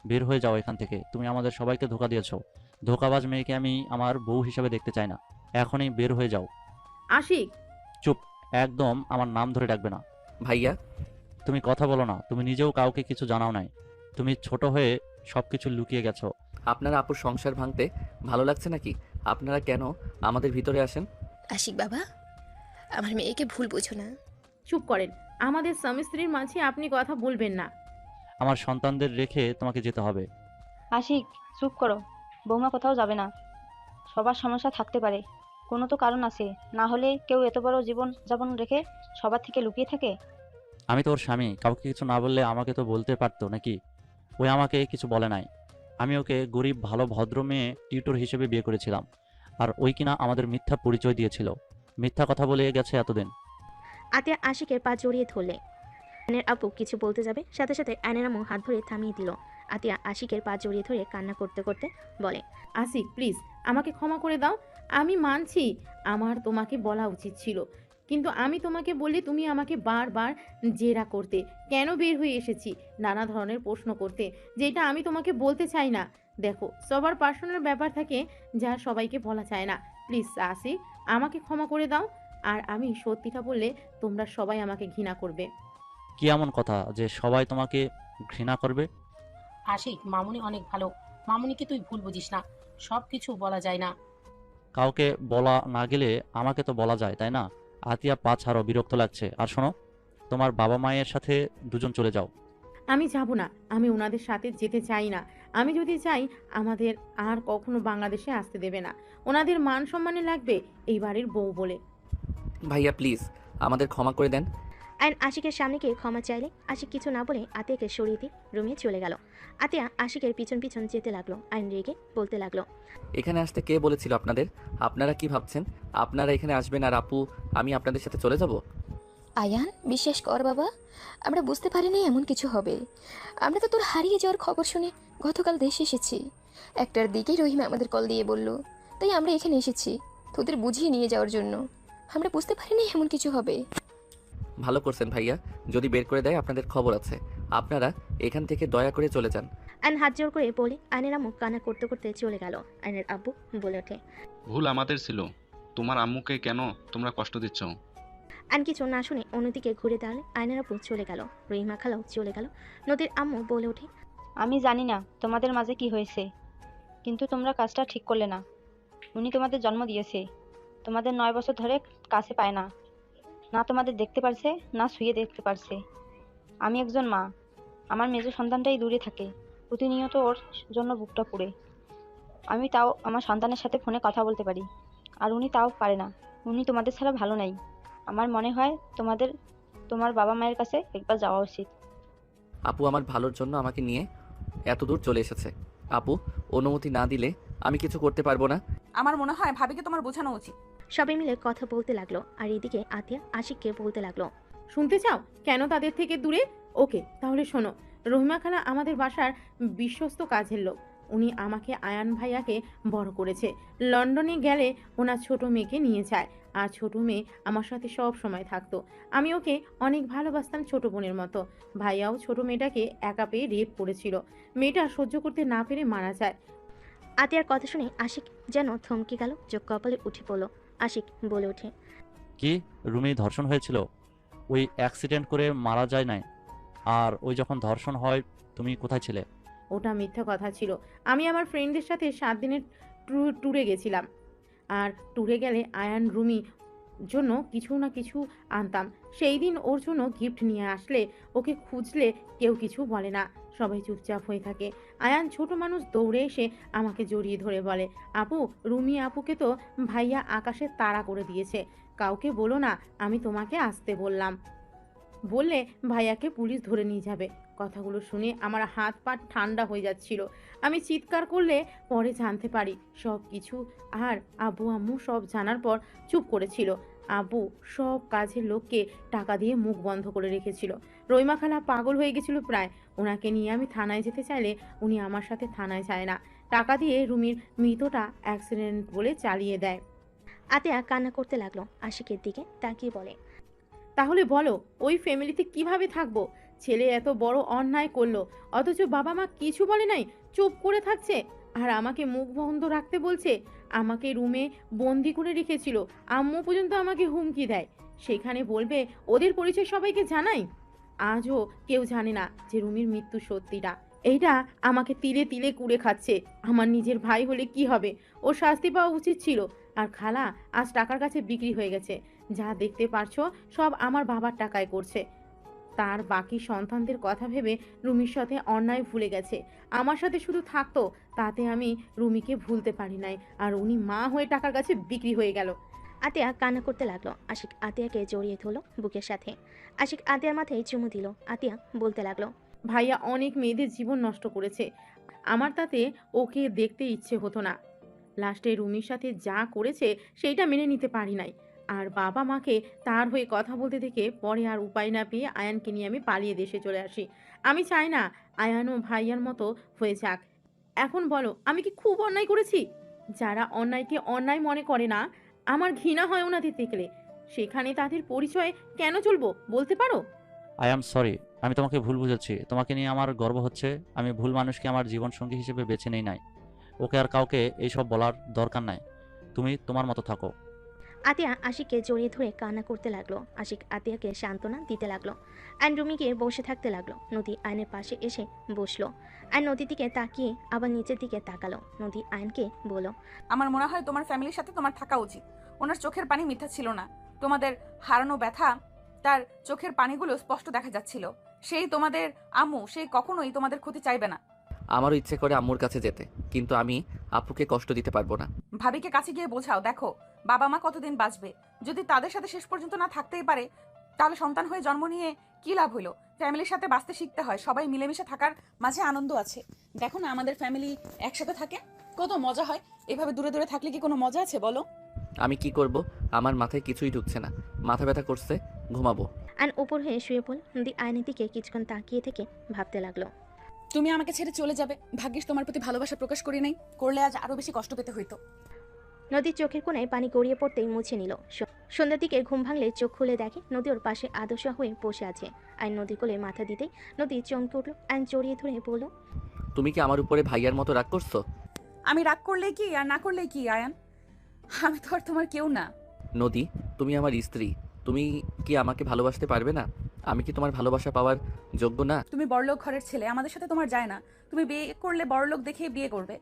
বের হয়ে যাও এখান থেকে। তুমি আমাদের সবাইকে ধোকা দিয়েছো। ধোকাবাজ মেয়েকে আমি আমার বউ হিসাবে দেখতে চাই না। এখনই বের হয়ে যাও। আশিক, চুপ, একদম আমার নাম ধরে ডাকবে না। ভাইয়া, তুমি কথা বলো না। তুমি নিজেও কাউকে কিছু জানাও নাই। তুমি ছোট হয়ে সবকিছু লুকিয়ে গেছো। আপনার আপুর সংসার ভাঙতে ভালো লাগছে নাকি? আপনারা কেন আমাদের ভিতরে আসেন? আশিক বাবা, আমার মেয়েকে ভুল বোঝো না। চুপ করেন। আমাদের স্বামী স্ত্রীর মাঝে আপনি কথা বলবেন না। আমার সন্তানদের রেখে তোমাকে যেতে হবে। আশিক, চুপ করো। বৌমা কোথাও যাবে না। সবার সমস্যা থাকতে পারে, কোনো তো কারণ আছে। না হলে কেউ এত বড় জীবন যাপন রেখে সবার থেকে লুকিয়ে থাকে? আমি তো ওর স্বামী, কাউকে কিছু না বললে আমাকে তো বলতে পারতো নাকি? ওই আমাকে কিছু বলে নাই। আমি ওকে গরিব ভালো ভদ্র মেয়ে টিউটর হিসেবে বিয়ে করেছিলাম, আর ওই কিনা আমাদের মিথ্যা পরিচয় দিয়েছিল, মিথ্যা কথা বলে গেছে এতদিন। আতিয়া আশিকের পা জড়িয়ে ধরলে। আয়নের আপু কিছু বলতে যাবে, সাথে সাথে আয়নের আম্মু হাত ধরে থামিয়ে দিল। আতিয়া আশিকের পা জড়িয়ে ধরে কান্না করতে করতে বলে, আসিক প্লিজ আমাকে ক্ষমা করে দাও। আমি মানছি আমার তোমাকে বলা উচিত ছিল, কিন্তু আমি তোমাকে বললে তুমি আমাকে বারবার জেরা করতে, কেন বের হয়ে এসেছি নানা ধরনের প্রশ্ন করতে, যেটা আমি তোমাকে বলতে চাই না। দেখো সবার পার্সোনাল ব্যাপার থাকে যা সবাইকে বলা চায় না। প্লিজ আসিক আমাকে ক্ষমা করে দাও, আর আমি সত্যিটা বললে তোমরা সবাই আমাকে ঘৃণা করবে। কি এমন কথা যে সবাই তোমাকে ঘৃণা করবে? আশিক, মামুনি অনেক ভালো। মামুনিকে তুই ভুল বুঝিস না, সব কিছু বলা যায় না। কাউকে বলা না গেলে আমাকে তো বলা যায়, তাই না? আতিয়া, পা ছাড়ো, বিরক্ত লাগছে। আর শোনো, তোমার বাবা মায়ের সাথে দুজন চলে যাও। আমি যাব না, আমি ওনাদের সাথে যেতে চাই না। আমি যদি চাই আমাদের আর কখনো বাংলাদেশে আসতে দেবে না, ওনাদের মান সম্মানে লাগবে এই বাড়ির বউ বলে। ভাইয়া প্লিজ আমাদের ক্ষমা করে দেন। আয়ন আশিকের সামনে গিয়ে ক্ষমা চাইলে আশিক কিছু না বলে আতিয়াকে সরিয়ে দিয়ে রুমে চলে গেল। আতিয়া আশিকের পিছন পিছন যেতে লাগলো। আয়ন রেগে বলতে লাগলো, এখানে আসতে কে বলেছিল আপনাদের? আপনারা কি ভাবছেন আপনারা এখানে আসবেন আর আপু আমি আপনাদের সাথে চলে যাব? আয়ান বিশ্বাস কর বাবা, আমরা বুঝতে পারিনি এমন কিছু হবে। আমরা তো তোর হারিয়ে যাওয়ার খবর শুনে গতকাল দেশে এসেছি। একটার দিকেই রহিমা আমাদের কল দিয়ে বলল, তাই আমরা এখানে এসেছি তোদের বুঝিয়ে নিয়ে যাওয়ার জন্য। আমরা বুঝতে পারিনি এমন কিছু হবে। ভালো করছেন ভাইয়া, যদি বের করে দেয় আপনাদের খবর আছে। আপনারা এখান থেকে দয়া করে চলে যান। আয়ন হাত জোর করে বলে আয়নের আম্মু কান্না করতে করতে চলে গেল। আয়নের আব্বু বলে ওঠে, ভুল আমাদের ছিল, তোমার আম্মুকে কেন তোমরা কষ্ট দিচ্ছ? আয়ন কিছু না শুনে অন্যদিকে ঘুরে দাঁড়ালে আয়নের আব্বু চলে গেল। রহিমা খালাও চলে গেল। নদীর আম্মু বলে ওঠে, আমি জানি না তোমাদের মাঝে কি হয়েছে, কিন্তু তোমরা কাজটা ঠিক করলে না। উনি তোমাদের জন্ম দিয়েছে, তোমাদের 9 বছর ধরে কাছে পায় না, না তোমাদের দেখতে পারছে না শুয়ে দেখতে পারছে। আমি একজন মা, আমার মেজ সন্তানটাই দূরে থাকে, প্রতিনিয়ত ওর জন্য বুকটা পুড়ে। আমি তাও আমার সন্তানের সাথে ফোনে কথা বলতে পারি, আর উনি তাও পারে না। উনি তোমাদের ছাড়া ভালো নাই। আমার মনে হয় তোমার বাবা মায়ের কাছে একবার যাওয়া উচিত। আপু আমার ভালোর জন্য আমাকে নিয়ে এত দূর চলে এসেছে। আপু অনুমতি না দিলে আমি কিছু করতে পারবো না। আমার মনে হয় ভাবিকে তোমার বোঝানো উচিত। সবাই মিলে কথা বলতে লাগলো। আর এদিকে আতিয়া আশিককে বলতে লাগলো, শুনতে চাও কেন তাদের থেকে দূরে? ওকে তাহলে শোনো, রহিমা খালা আমাদের বাসার বিশ্বস্ত কাজের লোক। উনি আমাকে আয়ান ভাইয়াকে বড় করেছে। লন্ডনে গেলে ওনার ছোট মেয়েকে নিয়ে যায়, আর ছোট মেয়ে আমার সাথে সব সময় থাকতো। আমি ওকে অনেক ভালোবাসতাম ছোট বোনের মতো। ভাইয়াও ছোট মেয়েটাকে একা পেয়ে রেপ করেছিল। মেয়েটা সহ্য করতে না পেরে মারা যায়। আতিয়ার কথা শুনে আশিক যেন থমকে গেল, চোখ কপালে উঠে পড়ল। আশিক বলে ওঠে, কি, রুমি ধর্ষণ হয়েছিল? ওই অ্যাক্সিডেন্ট করে মারা যায় নাই? আর ওই যখন ধর্ষণ হয় তুমি কোথায় ছিলে? ওটা মিথ্যা কথা ছিল। আমি আমার ফ্রেন্ডদের সাথে 7 দিনের ট্যুরে গেছিলাম, আর ট্যুরে গেলে আয়ান রুমি জন্য কিছু না কিছু আনতাম। সেই দিন ওর জন্য গিফট নিয়ে আসলে ওকে খুঁজলে কেউ কিছু বলে না, সবাই চুপচাপ হয়ে থাকে। আয়ান ছোট মানুষ দৌড়ে এসে আমাকে জড়িয়ে ধরে বলে, আপু রুমি আপুকে তো ভাইয়া আকাশে তাড়া করে দিয়েছে, কাউকে বলো না আমি তোমাকে আসতে বললাম, বললে ভাইয়াকে পুলিশ ধরে নিয়ে যাবে। কথাগুলো শুনে আমার হাত পা ঠান্ডা হয়ে যাচ্ছিল। আমি চিৎকার করলে পরে জানতে পারি সব কিছু, আর আব্বু আম্মু সব জানার পর চুপ করেছিল। আব্বু সব কাজের লোককে টাকা দিয়ে মুখ বন্ধ করে রেখেছিল। রহিমা খালা পাগল হয়ে গেছিল প্রায়। ওনাকে নিয়ে আমি থানায় যেতে চাইলে উনি আমার সাথে থানায় যায় না, টাকা দিয়ে রুমির মৃতটা অ্যাক্সিডেন্ট বলে চালিয়ে দেয়। আতিয়া কান্না করতে লাগলো। আশিকের দিকে তাকিয়ে বলে, তাহলে বলো ওই ফ্যামিলিতে কিভাবে থাকবো? ছেলে এত বড় অন্যায় করলো, অথচ বাবা মা কিছু বলে নাই, চুপ করে থাকছে, আর আমাকে মুখ বন্ধ রাখতে বলছে। আমাকে রুমে বন্দি করে রেখেছিল, আম্মু পর্যন্ত আমাকে হুমকি দেয়। সেখানে বলবে ওদের পরিচয় সবাইকে জানাই। আজও কেউ জানে না যে রুমির মৃত্যু সত্যিটা। এইটা আমাকে তিলে তিলে কুড়ে খাচ্ছে। আমার নিজের ভাই হলে কি হবে, ও শাস্তি পাওয়া উচিত ছিল। আর খালা আজ টাকার কাছে বিক্রি হয়ে গেছে, যা দেখতে পারছো সব আমার বাবার টাকায় করছে। তার বাকি সন্তানদের কথা ভেবে রুমির সাথে অন্যায় ভুলে গেছে, আমার সাথে শুধু থাকতো, তাতে আমি রুমিকে ভুলতে পারি নাই, আর উনি মা হয়ে টাকার কাছে বিক্রি হয়ে গেল। আতিয়া কান্না করতে লাগলো। আশিক আতিয়াকে জড়িয়ে ধরলো বুকের সাথে। আশিক আতিয়ার মাথায় চুমু দিল। আতিয়া বলতে লাগলো, ভাইয়া অনেক মেয়েদের জীবন নষ্ট করেছে, আমার তাতে ওকে দেখতে ইচ্ছে হতো না। লাস্টে রুমির সাথে যা করেছে সেইটা মেনে নিতে পারি নাই। আর বাবা মাকে তার হয়ে কথা বলতে দেখে পরে আর উপায় না পেয়ে আয়ানকে নিয়ে আমি পালিয়ে দেশে চলে আসি। আমি চাই না আয়ানও ভাইয়ার মতো হয়ে যাক। এখন বলো, আমি কি খুব অন্যায় করেছি? যারা অন্যায়কে অন্যায় মনে করে না, আমার ঘৃণা হয় ওনাদের দেখলে। সেখানে তাদের পরিচয় কেন চলবো বলতে পারো? আই অ্যাম সরি, আমি তোমাকে ভুল বুঝেছি। তোমাকে নিয়ে আমার গর্ব হচ্ছে। আমি ভুল মানুষকে আমার জীবনসঙ্গী হিসেবে বেছে নেই নাই। ওকে আর কাউকে এইসব বলার দরকার নাই। তুমি তোমার মতো থাকো। আতিয়া আশিককে জড়িয়ে ধরে কান্না করতে লাগলো। আশিক আতিয়াকে সান্ত্বনা দিতে লাগলো। আইন রুমে গিয়ে বসে থাকতে লাগলো। নদী আয়নের পাশে এসে বসলো। আইন নদীর দিকে তাকিয়ে আবার নিচের দিকে তাকালো। নদী আইনকে বলল, আমার মনে হয় তোমার ফ্যামিলির সাথে তোমার থাকা উচিত। ওনার চোখের পানি মিথ্যা ছিল না। তোমাদের হারানো ব্যথা তার চোখের পানিগুলো স্পষ্ট দেখা যাচ্ছিল। সেই তোমাদের আম্মু, সেই কখনোই তোমাদের ক্ষতি চাইবে না। আমারও ইচ্ছে করে আম্মুর কাছে যেতে, কিন্তু আমি আপুকে কষ্ট দিতে পারবো না। ভাবিকে কাছে গিয়ে বোঝাও, দেখো বাবা মা কতদিন বাঁচবে। যদি তাদের সাথে শেষ পর্যন্ত না থাকতেই পারে, তাহলে সন্তান হয়ে জন্ম নিয়ে কি লাভ হইলো? ফ্যামিলির সাথে বাঁচতে শিখতে হয়। সবাই মিলেমিশে থাকার মাঝে আনন্দ আছে। দেখো না আমাদের ফ্যামিলি একসাথে থাকে, কত মজা হয়। এভাবে দূরে দূরে থাকলে কি কোনো মজা আছে বলো? আমি কি করব? আমার মাথায় কিছুই ঢুকছে না। মাথা ব্যথা করছে, ঘুমাবো। আইন উপর হয়ে শুয়ে পড়ল। নদী আয়নের দিকে কিছুক্ষণ তাকিয়ে থেকে ভাবতে লাগলো, তুমি আমাকে ছেড়ে চলে যাবে, ভাগ্যিস তোমার প্রতি ভালোবাসা প্রকাশ করি নাই, করলে আজ আরো বেশি কষ্ট পেতে হইতো। নদীর চোখের কোণায় পানি গড়িয়ে পড়তেই মুছে নিল। সন্ধ্যার দিকে ঘুম ভাঙলে চোখ খুলে দেখে নদী ওর পাশে আদর্শা হয়ে বসে আছে। আইন নদীর কোলে মাথা দিতেই নদী চমকে উঠল। আইন জড়িয়ে ধরে বলল, তুমি কি আমার উপরে ভাইয়ার মতো রাগ করছো? আমি রাগ করলেই কি আর না করলেই কি আয়ান? আমি তো আর তোমার কেউ না। নদী, তুমি আমার স্ত্রী। তুমি কি আমাকে ভালোবাসতে পারবে না? আমি কি তোমার ভালোবাসা পাওয়ার যোগ্য না? তুমি বড়লোক ঘরের ছেলে, আমাদের সাথে তোমার যায় না। তুমি বিয়ে করলে বড়লোক দেখে বিয়ে করবে।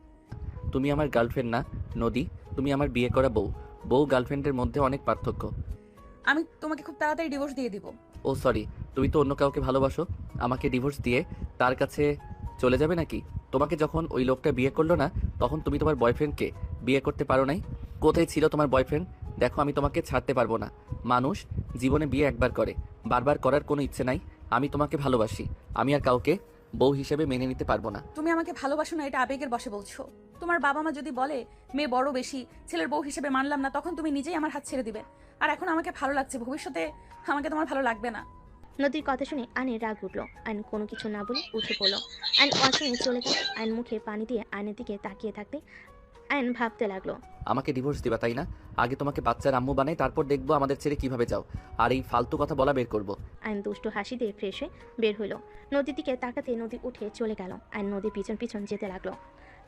তুমি আমার গার্লফ্রেন্ড না নদী, তুমি আমার বিয়ে করা বউ। বউ গার্লফ্রেন্ডের মধ্যে অনেক পার্থক্য। আমি তোমাকে খুব তাড়াতাড়ি ডিভোর্স দিয়ে দিব। ও সরি, তুমি তো অন্য কাউকে ভালোবাসো। আমাকে ডিভোর্স দিয়ে তার কাছে চলে যাবে নাকি? তোমাকে যখন ওই লোকটা বিয়ে করলো না, তখন তুমি তোমার বয়ফ্রেন্ডকে বিয়ে করতে পারো নাই? কোথায় ছিল তোমার বয়ফ্রেন্ড? দেখো, আমি তোমাকে ছাড়তে পারবো না। মানুষ জীবনে বিয়ে একবার করে, বারবার করার কোনো ইচ্ছে নাই। আমি তোমাকে ভালোবাসি। আমি আর কাউকে বউ হিসেবে মেনে নিতে পারবো না। তুমি আমাকে ভালোবাসো না, এটা আবেগের বশে বলছো। তোমার বাবা মা যদি বলে মেয়ে বড় বেশি, ছেলের বউ হিসেবে মানলাম না, তখন তুমি নিজেই আমার হাত ছেড়ে দিবে। আর এখন আমাকে ভালো লাগছে, ভবিষ্যতে আমাকে তোমার ভালো লাগবে না। নদীর কথা শুনে আইনের রাগ উঠল। আইন কোনো কিছু না বলে উঠে পড়ল। আইন ওয়াশরুমে চলে গেল। আইন মুখে পানি দিয়ে আয়নের দিকে তাকিয়ে থাকতে আইন ভাবতে লাগলো, আমাকে ডিভোর্স দিবা তাই না? আগে তোমাকে বাচ্চার আম্মু বানাই, তারপর দেখবো আমাদের ছেড়ে কিভাবে যাও। আর এই ফালতু কথা বলা বের করবো। আইন দুষ্টু হাসি দিয়ে ফ্রেশ হয়ে বের হইল। নদীর দিকে তাকাতে নদী উঠে চলে গেল। আইন নদীর পিছন পিছন যেতে লাগলো।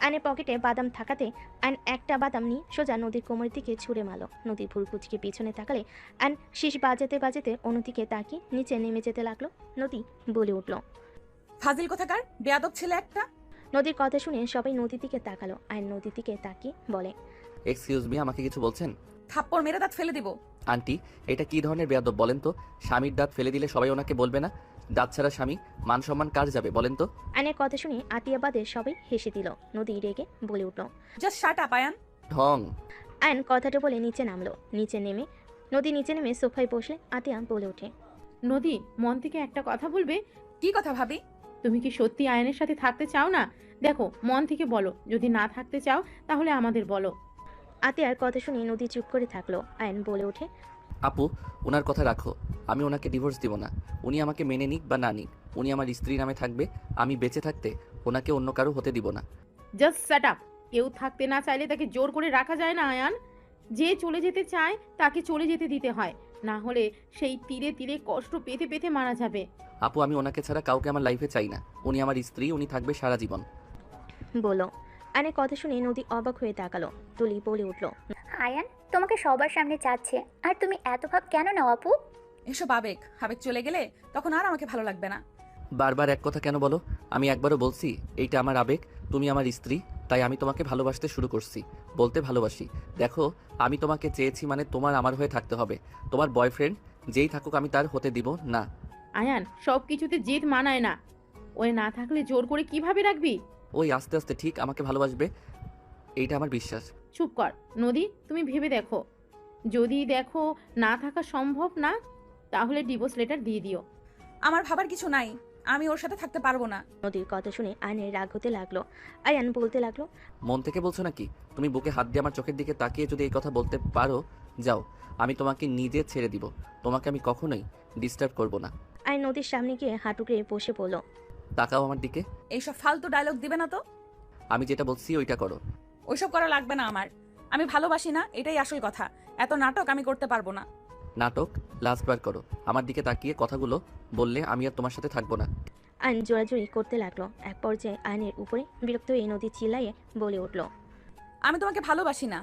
আইনের পকেটে বাদাম থাকাতে আইন একটা বাদাম নিয়ে সোজা নদীর কোমরের দিকে ছুঁড়ে মারল। নদীর ভুল কুচকে পিছনে তাকালে আইন শীষ বাজাতে বাজাতে অন্যদিকে তাকিয়ে নিচে নেমে যেতে লাগলো। নদী বলে উঠল, ফাজিল কোথাকার, বেয়াদব ছেলে একটা। নদীর কথা শুনে সবাই নদীর দিকে তাকালো। আইন নদীর দিকে তাকিয়ে বলে, এক্সকিউজ মি, আমাকে কিছু বলছেন? থাপ্পড় মেরে দাঁত ফেলে দিব। আন্টি, এটা কি ধরনের বেয়াদব বলেন তো? স্বামীর দাঁত ফেলে দিলে সবাই ওনাকে বলবে না? দাঁত ছাড়া স্বামী, মান সম্মান কার যাবে বলেন তো? আইনের কথা শুনে আতিয়াবাদের সবাই হেসে দিল। নদী রেগে বলে উঠল, জাস্ট শাট আপ আয়ান। ঢং। আইন কথাটা বলে নিচে নামলো। নদী নিচে নেমে সোফায় বসলে আতিয়া বলে ওঠে, নদী, মন থেকে একটা কথা বলবে? কি কথা ভাবি? তুমি কি সত্যি আয়নের সাথে থাকতে চাও না? দেখো, মন থেকে বলো। যদি না থাকতে চাও তাহলে আমাদের বলো। আতিয়ার কথা শুনে নদী চুপ করে থাকলো। আইন বলে ওঠে, আপু, ওনার কথা রাখো। আমি ওনাকে ডিভোর্স দিব না। উনি আমাকে মেনে নিক বা না নিক, উনি আমার স্ত্রী নামে থাকবে। আমি বেঁচে থাকতে ওনাকে অন্য কারো হতে দিব না। Just shut up. কেউ থাকতে না চাইলে তাকে জোর করে রাখা যায় না আয়ান। যে চলে যেতে চায় তাকে চলে যেতে দিতে হয়, না হলে সেই তীরে তীরে কষ্ট পেতে পেতে মারা যাবে। আপু, আমি ওনাকে ছাড়া কাউকে আমার লাইফে চাই না। উনি আমার স্ত্রী, উনি থাকবে সারা জীবন। বলো। আইনের কথা শুনে নদী অবাক হয়ে তাকালো। তুলি বলে উঠল, আয়ান তোমাকে সবার সামনে চাচ্ছে, আর তুমি এত ভাব কেন নাও আপু? এসব আবেগ, আবেগ চলে গেলে তখন আর আমাকে ভালো লাগবে না। বারবার এক কথা কেন বলো? আমি একবারও বলছি এইটা আমার আবেগ, তুমি আমার স্ত্রী, তাই আমি তোমাকে ভালোবাসতে শুরু করছি। বলতে ভালোবাসি। দেখো, আমি তোমাকে চেয়েছি মানে তোমার আমার হয়ে থাকতে হবে। তোমার বয়ফ্রেন্ড যেই থাকুক আমি তার হতে দিব না। আয়ান, সব কিছুতে জেদ মানায় না। ওই না থাকলে জোর করে কিভাবে রাখবি? ওই আস্তে আস্তে ঠিক আমাকে ভালোবাসবে, এইটা আমার বিশ্বাস। চুপ কর নদী, তুমি ভেবে দেখো। যদি দেখো না থাকা সম্ভব না, তাহলে ডিভোর্স লেটার দিয়ে দিও। আমার ভাবার কিছু নাই, আমি ওর সাথে থাকতে পারবো না। নদীর কথা শুনে আয়নের রাগ হতে লাগলো। আয়ান বলতে লাগলো, মন থেকে বলছো নাকি? তুমি বুকে হাত দিয়ে আমার চোখের দিকে তাকিয়ে যদি এই কথা বলতে পারো, যাও, আমি তোমাকে নিজে ছেড়ে দিব। তোমাকে আমি কখনোই ডিস্টার্ব করব না। আয়ন নদীর সামনে গিয়ে হাঁটুকে বসে পড়ল। তাকাও আমার দিকে। এইসব ফালতু ডায়লগ দিবে না তো। আমি যেটা বলছি ওইটা করো। ওইসব করা লাগবে না আমার। আমি ভালোবাসি না, এটাই আসল কথা। এত নাটক আমি করতে পারবো না। নাটক লাস্টবার করো। আমার দিকে তাকিয়ে কথাগুলো বললে আমি আর তোমার সাথে থাকবো না। আয়ন জোরাজুরি করতে লাগলো। এক পর্যায়ে আয়নের উপরে বিরক্ত হয়ে নদী চিল্লাইয়ে বলে উঠল, আমি তোমাকে ভালোবাসি না।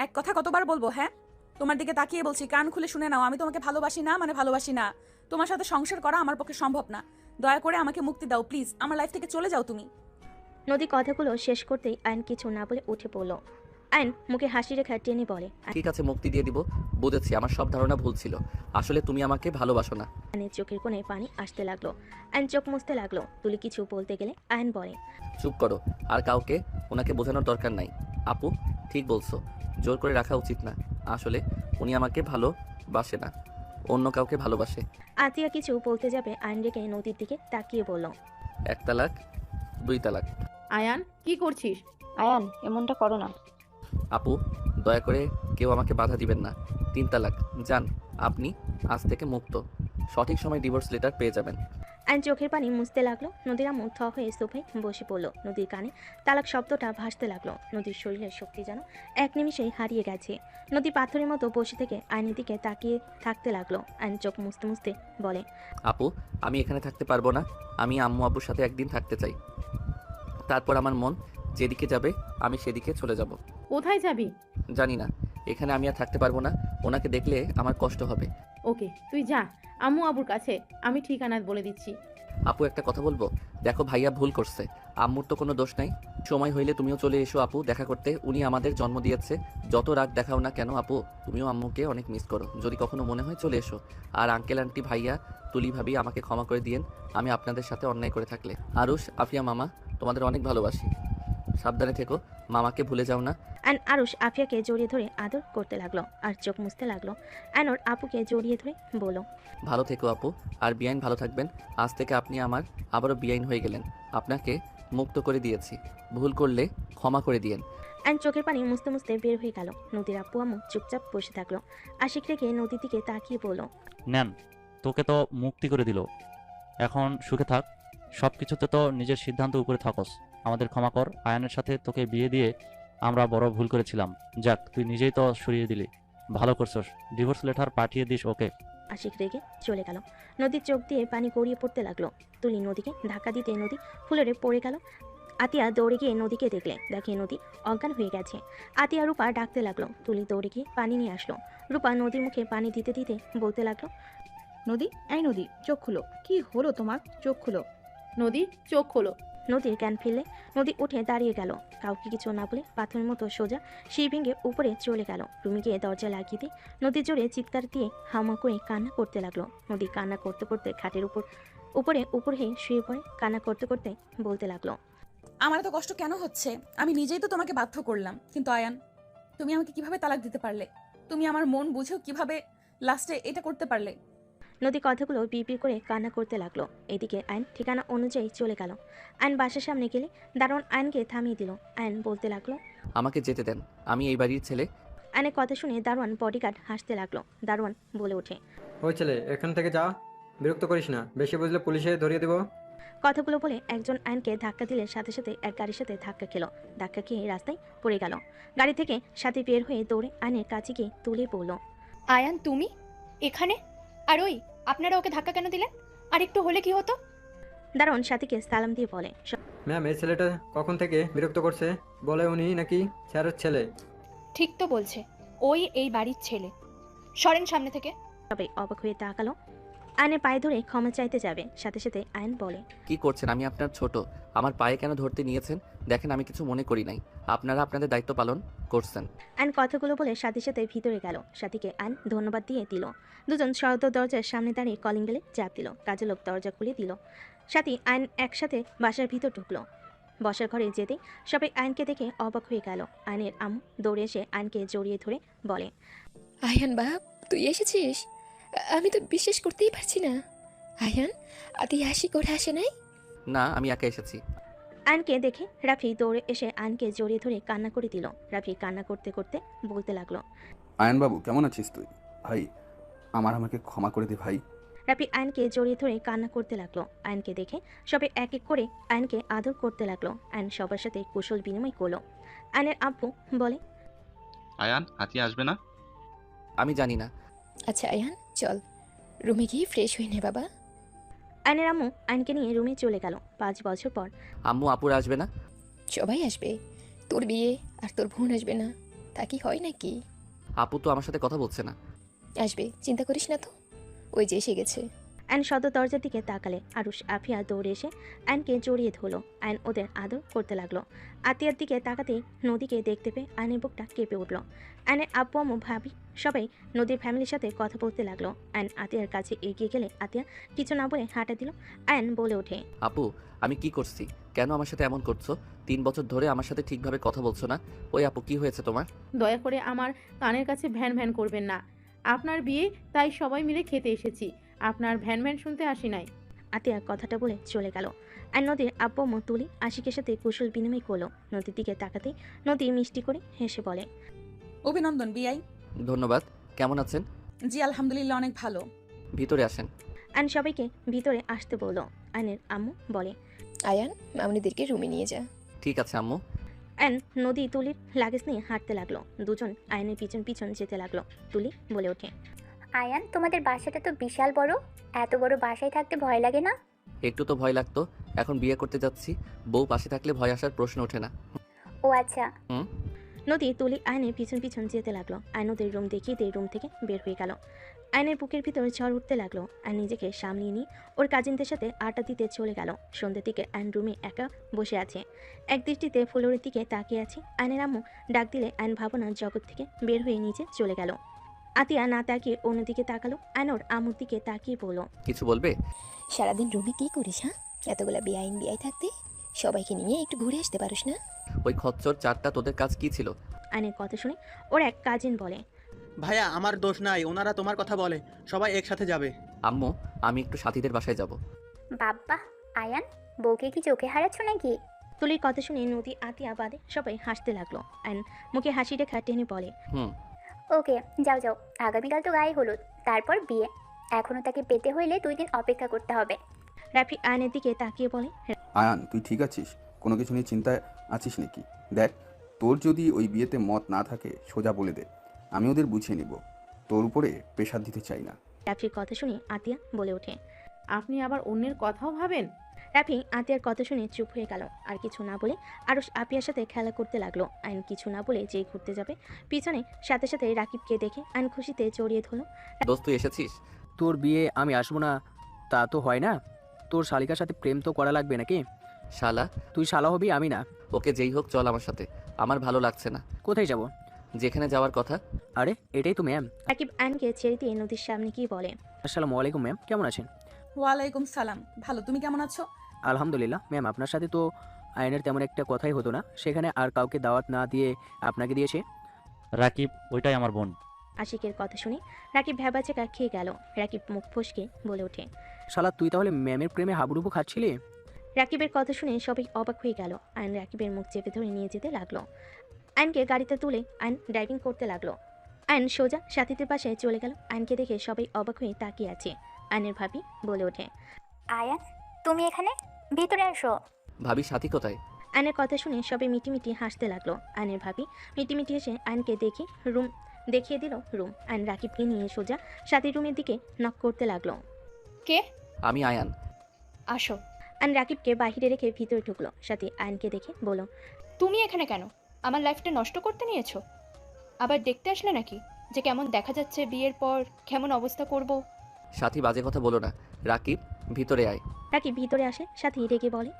এক কথা কতবার বলবো? হ্যাঁ, তোমার দিকে তাকিয়ে বলছি, কান খুলে শুনে নাও। আমি তোমাকে ভালোবাসি না মানে ভালোবাসি না। তোমার সাথে সংসার করা আমার পক্ষে সম্ভব না। দয়া করে আমাকে মুক্তি দাও প্লিজ। আমার লাইফ থেকে চলে যাও তুমি। নদী কথাগুলো শেষ করতেই আয়ন কিছু না বলে উঠে পড়ল। আয়ন মুখে হাসি রেখা টেনে বলে, ঠিক আছে, মুক্তি দিয়ে দিব। বুঝেছি, আমার সব ধারণা ভুল ছিল। আসলে তুমি আমাকে ভালোবাসো না। আয়নের চোখের কোণে পানি আসতে লাগলো। আয়ন চোখ মুছতে লাগলো। তুলি কিছু বলতে গেলে আয়ন বলে, চুপ করো। আর কাউকে ওনাকে বোঝানোর দরকার নাই। আপু ঠিক বলছো, জোর করে রাখা উচিত না। আসলে উনি আমাকে ভালোবাসে না, অন্য কাউকে ভালোবাসে। আতিয়া কিছু বলতে যাবে আয়ন রেখে নদীর দিকে তাকিয়ে বলল, 1 তালাক 2 তালাক। আয়ান কি করছিস? আয়ান এমনটা করো না। আপু দয়া করে কেউ আমাকে বাধা দিবেন না। 3 তালাক। যান, আপনি আজ থেকে মুক্ত। সঠিক সময় ডিভোর্স লেটার পেয়ে যাবেন। আয়ন চোখের পানি মুছতে লাগলো। নদীর আম্মু থ হয়ে সোফায় বসে পড়ল। নদীর কানে তালাক শব্দটা ভাসতে লাগলো। নদীর শরীরের শক্তি যেন এক নিমিষেই হারিয়ে গেছে। নদী পাথরের মতো বসে থেকে আয়নের দিকে তাকিয়ে থাকতে লাগলো। আয়ন চোখ মুছতে মুছতে বলে, আপু আমি এখানে থাকতে পারবো না। আমি আম্মু আব্বুর সাথে একদিন থাকতে চাই। তারপর আমার মন যেদিকে যাবে আমি সেদিকে চলে যাব। কোথায় যাবি? জানি না, এখানে আমি আর থাকতে পারবো না। ওনাকে দেখলে আমার কষ্ট হবে। ওকে, তুই যা আম্মু আবুর কাছে, আমি ঠিকানা বলে দিচ্ছি। আপু একটা কথা বলবো? দেখো ভাইয়া ভুল করছে, আম্মুর তো কোনো দোষ নাই। সময় হইলে তুমিও চলে এসো আপু দেখা করতে। উনি আমাদের জন্ম দিয়েছে। যত রাগ দেখাও না কেন আপু, তুমিও আম্মুকে অনেক মিস করো। যদি কখনো মনে হয় চলে এসো। আর আঙ্কেল আন্টি ভাইয়া তুলি ভাবি আমাকে ক্ষমা করে দিয়েন আমি আপনাদের সাথে অন্যায় করে থাকলে। আরুষ আফিয়া মামা তোমাদের অনেক ভালোবাসি। সাবধানে থেকো, মামাকে ভুলে যাও না। অ্যান আরুষ আফিয়াকে জড়িয়ে ধরে আদর করতে লাগলো আর চোখ মুছতে লাগলো। অ্যান ওর আপুকে জড়িয়ে ধরে বলল, ভালো থেকো আপু, আর বিআইন ভালো থাকবেন। আজ থেকে আপনি আমার আবারও বিআইন হয়ে গেলেন। আপনাকে মুক্ত করে দিয়েছি, ভুল করলে ক্ষমা করে দিয়েন। অ্যান চোখের পানি মুছতে মুছতে বের হয়ে গেল। নদীর আপু আম্মু চুপচাপ বসে থাকলো। আশিক রেখে নদীর দিকে তাকিয়ে বলল, নেন, তোকে তো মুক্তি করে দিল, এখন সুখে থাক। সব কিছুতে তো নিজের সিদ্ধান্ত উপরে থাকস। আমাদের ক্ষমা কর। আয়নের সাথে তোকে বিয়ে দিয়ে আমরা বড় ভুল করেছিলাম। যাক, তুই নিজেই তো সরিয়ে দিলি, ভালো করছস। ডিভোর্স লেটার পাঠিয়ে দিস ওকে। আশিক রেগে চলে গেল। নদীর চোখ দিয়ে পানি গড়িয়ে পড়তে লাগলো। তুলি নদীকে ধাক্কা দিতে নদী ফুলরে পড়ে গেল। আতিয়া দৌড়ে গিয়ে নদীকে দেখে নদী অজ্ঞান হয়ে গেছে। আতিয়া রূপা ডাকতে লাগলো। তুলি দৌড়ে গিয়ে পানি নিয়ে আসলো। রূপা নদীর মুখে পানি দিতে দিতে বলতে লাগলো, নদী, এই নদী, চোখ খুলো। কি হলো তোমার? চোখ খুলো। নদী চোখ খোলো। নদীর জ্ঞান ফিরলে নদী উঠে দাঁড়িয়ে গেল। কাউকে কিছু না বলে পাথরের মতো সোজা সেই ভেঙে উপরে চলে গেল। রুমে গিয়ে দরজা লাগিয়ে দিয়ে নদীর জোরে চিৎকার দিয়ে হামা করে কান্না করতে লাগলো। নদী কান্না করতে করতে খাটের উপরে হয়ে শুয়ে পড়ে কান্না করতে করতে বলতে লাগলো, আমার এত কষ্ট কেন হচ্ছে? আমি নিজেই তো তোমাকে বাধ্য করলাম। কিন্তু আয়ান, তুমি আমাকে কিভাবে তালাক দিতে পারলে? তুমি আমার মন বুঝেও কিভাবে লাস্টে এটা করতে পারলে? নদী কথাগুলো বিড় করে কান্না করতে লাগলো। এদিকে আইন ঠিকানা অনুযায়ী চলে গেল। আইন বাসার সামনে গেলে দারোয়ান আইনকে থামিয়ে দিল। আইন বলতে লাগলো, আমাকে যেতে দেন, আমি এই বাড়ির ছেলে। আইনের কথা শুনে দারোয়ান বডিগার্ড হাসতে লাগলো। দারোয়ান বলে ওঠে, ওই ছেলে, এখান থেকে যা, বিরক্ত করিস না। বেশি বুঝলে পুলিশে ধরিয়ে দেবো। কথাগুলো বলে একজন আইনকে ধাক্কা দিলে সাথে সাথে এক গাড়ির সাথে ধাক্কা খেলো। ধাক্কা খেয়ে রাস্তায় পড়ে গেল। গাড়ি থেকে সাথে বের হয়ে দৌড়ে আইনের কাছে গিয়ে তুলে পড়ল। আয়ান, তুমি এখানে? আর ওই, আপনারা ওকে ধাক্কা কেন দিলেন? আর একটু হলে কি হতো? দারোয়ান সাথীকে সালাম দিয়ে বলে, ম্যাম, এই ছেলেটা কখন থেকে বিরক্ত করছে। বলে উনি নাকি স্যারের ছেলে। ঠিক তো বলছে, ওই এই বাড়ির ছেলে। সরেন সামনে থেকে। সবাই অবাক হয়ে তাকালো। আইনের পায়ে ধরে ক্ষমা চাইতে যাবে, সাথে সাথে আইন বলে, কি করছেন? আমি আপনার ছোট, আমার পায়ে কেন ধরতে নিয়েছেন? দেখেন আমি কিছু মনে করি নাই, আপনারা আপনাদের দায়িত্ব পালন করছেন। আইন কথাগুলো বলে সাথে সাথে ভিতরে গেল। সাথীকে আইন ধন্যবাদ দিয়ে দিল। দুজন সদর দরজার সামনে দাঁড়িয়ে কলিং বেলে চাপ দিল। কাজের লোক দরজা খুলে দিল। সাথী আইন একসাথে বাসার ভিতর ঢুকলো। বসার ঘরে যেতে সবাই আইনকে দেখে অবাক হয়ে গেল। আইনের আম্মু দৌড়ে এসে আইনকে জড়িয়ে ধরে বলে, আয়ান বাপ, তুই এসেছিস? আমি তো বিশ্বাস করতেই পারছি না। আয়ান, তুই হাসি করে আসে নাই? না, আমি একা এসেছি। আয়নকে দেখে রাফি দৌড়ে এসে আয়নকে জড়িয়ে ধরে কান্না করে দিল। রাফি কান্না করতে করতে বলতে লাগলো, আয়ন বাবু কেমন আছিস তুই? ভাই আমাকে ক্ষমা করে দে ভাই। রাফি আয়নকে জড়িয়ে ধরে কান্না করতে লাগলো। আয়নকে দেখে সবাই এক এক করে আয়নকে আদর করতে লাগলো। আয়ন সবার সাথে কুশল বিনিময় করলো। আয়নের আব্বু বলে, আয়ান আতিয়া আসবে না? আমি জানি না। আচ্ছা আয়ান, চল রুমে গিয়ে ফ্রেশ হয়ে নে বাবা। আয়নের আম্মু আয়নকে নিয়ে রুমে চলে গেল। 5 বছর পর আম্মু আপুরা আসবে না? সবাই আসবে, তোর বিয়ে আর তোর বোন আসবে না, তা কি হয় নাকি? আপু তো আমার সাথে কথা বলছে না। আসবে, চিন্তা করিস না তো, ওই যে এসে গেছে। আয়ন সদর দরজার দিকে তাকালে আরুষ আফিয়া দৌড়ে এসে আয়নকে জড়িয়ে ধরলো। আয়ন ওদের আদর করতে লাগলো। আতিয়ার দিকে তাকাতেই নদীকে দেখতে পেয়ে আয়নের বুকটা কেঁপে উঠল। আয়নের আব্বু আম্মু ভাবি সবাই নদীর ফ্যামিলির সাথে কথা বলতে লাগলো। আয়ন আতিয়ার কাছে এগিয়ে গেলে আতিয়া কিছু না বলে হাঁটা দিল। আয়ন বলে ওঠে, আপু আমি কি করছি? কেন আমার সাথে এমন করছো? 3 বছর ধরে আমার সাথে ঠিকভাবে কথা বলছো না। ওই আপু কি হয়েছে তোমার? দয়া করে আমার কানের কাছে ভ্যান ভ্যান করবেন না। আপনার বিয়ে, তাই সবাই মিলে খেতে এসেছি, আপনার ভ্যান ভ্যান শুনতে আসি নাই। আতিয়া কথাটা বলে চলে গেল। আর নদীর আব্বু আম্মু তুলি আশিকের সাথে কুশল বিনিময় করলো। নদীর দিকে তাকাতেই নদী মিষ্টি করে হেসে বলে, অভিনন্দন বিআই। ধন্যবাদ। কেমন আছেন? জি আলহামদুলিল্লাহ, অনেক ভালো। ভিতরে আসেন। আয়ন সবাইকে ভিতরে আসতে বলল। আয়নের আম্মু বলে, আয়ান, মামনিদেরকে রুমে নিয়ে যা। ঠিক আছে আম্মু। আয়ন নদী তুলির লাগেজ নিয়ে হাঁটতে লাগলো। দুজন আয়নের পিছন পিছন যেতে লাগলো। তুলি বলে ওঠে, আয়ান, তোমাদের বাসাটা তো বিশাল বড়, এত বড় বাসায় থাকতে ভয় লাগে না? একটু তো ভয় লাগতো, এখন বিয়ে করতে যাচ্ছি, বউ পাশে থাকলে ভয় আসার প্রশ্ন ওঠে না। ও আচ্ছা। নদী তুলি আয়নের পিছন পিছন যেতে লাগলো। আয়ন ওদের রুম দেখিয়ে দিয়ে রুম থেকে বের হয়ে গেল। আয়নের বুকের ভিতরে ঝড় উঠতে লাগলো। আর নিজেকে সামলিয়ে নিয়ে ওর কাজিনদের সাথে আড্ডা দিতে চলে গেল। সন্ধ্যের দিকে আয়ন রুমে একা বসে আছে। এক দৃষ্টিতে ফ্লোরের দিকে তাকিয়ে আছে। আয়নের আম্মু ডাক দিলে আয়ন ভাবনার জগৎ থেকে বের হয়ে নিচে চলে গেল। আতিয়া না তাকিয়ে অন্যদিকে তাকালো। আয়নর আম্মুর দিকে তাকিয়ে বলল, কিছু বলবে? সারাদিন রুমে কি করিস? হ্যাঁ, এতগুলা বিআই থাকতে সবাইকে নিয়ে একটু ঘুরে আসতে পারিস না? ওই খচ্চর চারটা তোদের কাজ কি ছিল? আয়নের কথা শুনে ওর এক কাজিন বলে, ভাইয়া আমার দোষ নাই, ওনারা তোমার কথা বলে, সবাই একসাথে যাবে। আম্মু আমি একটু সাথীদের বাসায় যাব। বাব্বা, আয়ান বউকে কি চোখে হারাচ্ছ নাকি? তুলির কথা শুনে নদী আতিয়া বাদে সবাই হাসতে লাগলো। আয়ন মুখে হাসি রেখা টেনে বলে, ওকে, যাও যাও, আগামীকাল তো গায়ে হলুদ, তারপর বিয়ে। এখনো তাকে পেতে হইলে 2 দিন অপেক্ষা করতে হবে। রাফি আয়নের দিকে তাকিয়ে বলে, আয়ান তুই ঠিক আছিস? কোনো কিছু নিয়ে চিন্তায় আছিস নাকি? দেখ, তোর যদি ওই বিয়েতে মত না থাকে সোজা বলে দে, আমি ওদের বুঝিয়ে নিব। তোর উপরে প্রেশার দিতে চাই না। রাফির কথা শুনে আতিয়া বলে ওঠে, আপনি আবার অন্যের কথাও ভাবেন? রাফি আতিয়ার কথা শুনে চুপ হয়ে গেল। আর কিছু না বলে আরুষ আপিয়ার সাথে খেলা করতে লাগলো। আইন কিছু না বলে যেই ঘুরতে যাবে পিছনে সাথে সাথে রাকিবকে দেখে আইন খুশিতে জড়িয়ে ধরলো। দোস্ত তুই এসেছিস? তোর বিয়ে আমি আসবো না তা তো হয় না, তোর শালিকার সাথে প্রেম তো করা লাগবে নাকি? শালা? তুই শালা হবি, আমি না। ওকে যেই হোক চল আমার সাথে, আমার ভালো লাগছে না। কোথায় যাব? যেখানে যাওয়ার কথা। আরে এটাই তো ম্যাম। রাকিব আইনকে ছেড়ে দিয়ে নদীর সামনে কি বলে, আসসালামু আলাইকুম ম্যাম, কেমন আছেন? ওয়ালাইকুম সালাম, ভালো, তুমি কেমন আছো? আলহামদুলিল্লাহ ম্যাম, আপনার সাথে তো আয়নের তেমন একটা কথাই হতো না, সেখানে আর কাউকে দাওয়াত না দিয়ে আপনাকে দিয়েছে। রাকিব, ওইটাই আমার বোন। আশিকের কথা শুনে রাকিব ভ্যাবাচেকা খেয়ে গেল। রাকিব মুখ ফসকে বলে ওঠে, শালা তুই তাহলে ম্যামের প্রেমে হাবুডুবু খাচ্ছিলি? রাকিবের কথা শুনে সবাই অবাক হয়ে গেল। আইন রাকিবের মুখ চেপে ধরে নিয়ে যেতে লাগলো। আইনকে গাড়িতে তুলে আইন ড্রাইভিং করতে লাগলো। আইন সোজা সাথীদের পাশে চলে গেল। আইনকে দেখে সবাই অবাক হয়ে তাকিয়ে আছে। আইনের ভাবি বলে ওঠে, আয়ান তুমি এখানে, ভিতরে আসো। ভাবি সাথী কোথায়? আইনের কথা শুনে সবাই মিটিমিটি হাসতে লাগলো। আইনের ভাবি মিটিমিটি হেসে আইনকে দেখে রুম দেখিয়ে দিল রুম। আইন রাকিবকে নিয়ে সোজা সাথীর রুমের দিকে নক করতে লাগলো। কে? আমি আয়ান। আসো। আইন রাকিবকে বাহিরে রেখে ভিতরে ঢুকলো। সাথী আইনকে দেখে বলল, তুমি এখানে কেন? আমার লাইফটা নষ্ট করতে নিয়েছো? আবার দেখতে আসলে নাকি যে কেমন দেখা যাচ্ছে বিয়ের পর, কেমন অবস্থা করব? সাথী বাজে কথা বলো না। রাকিব ভিতরে আয়। রাকিব ভিতরে আসে। সাথী রেগে বলে,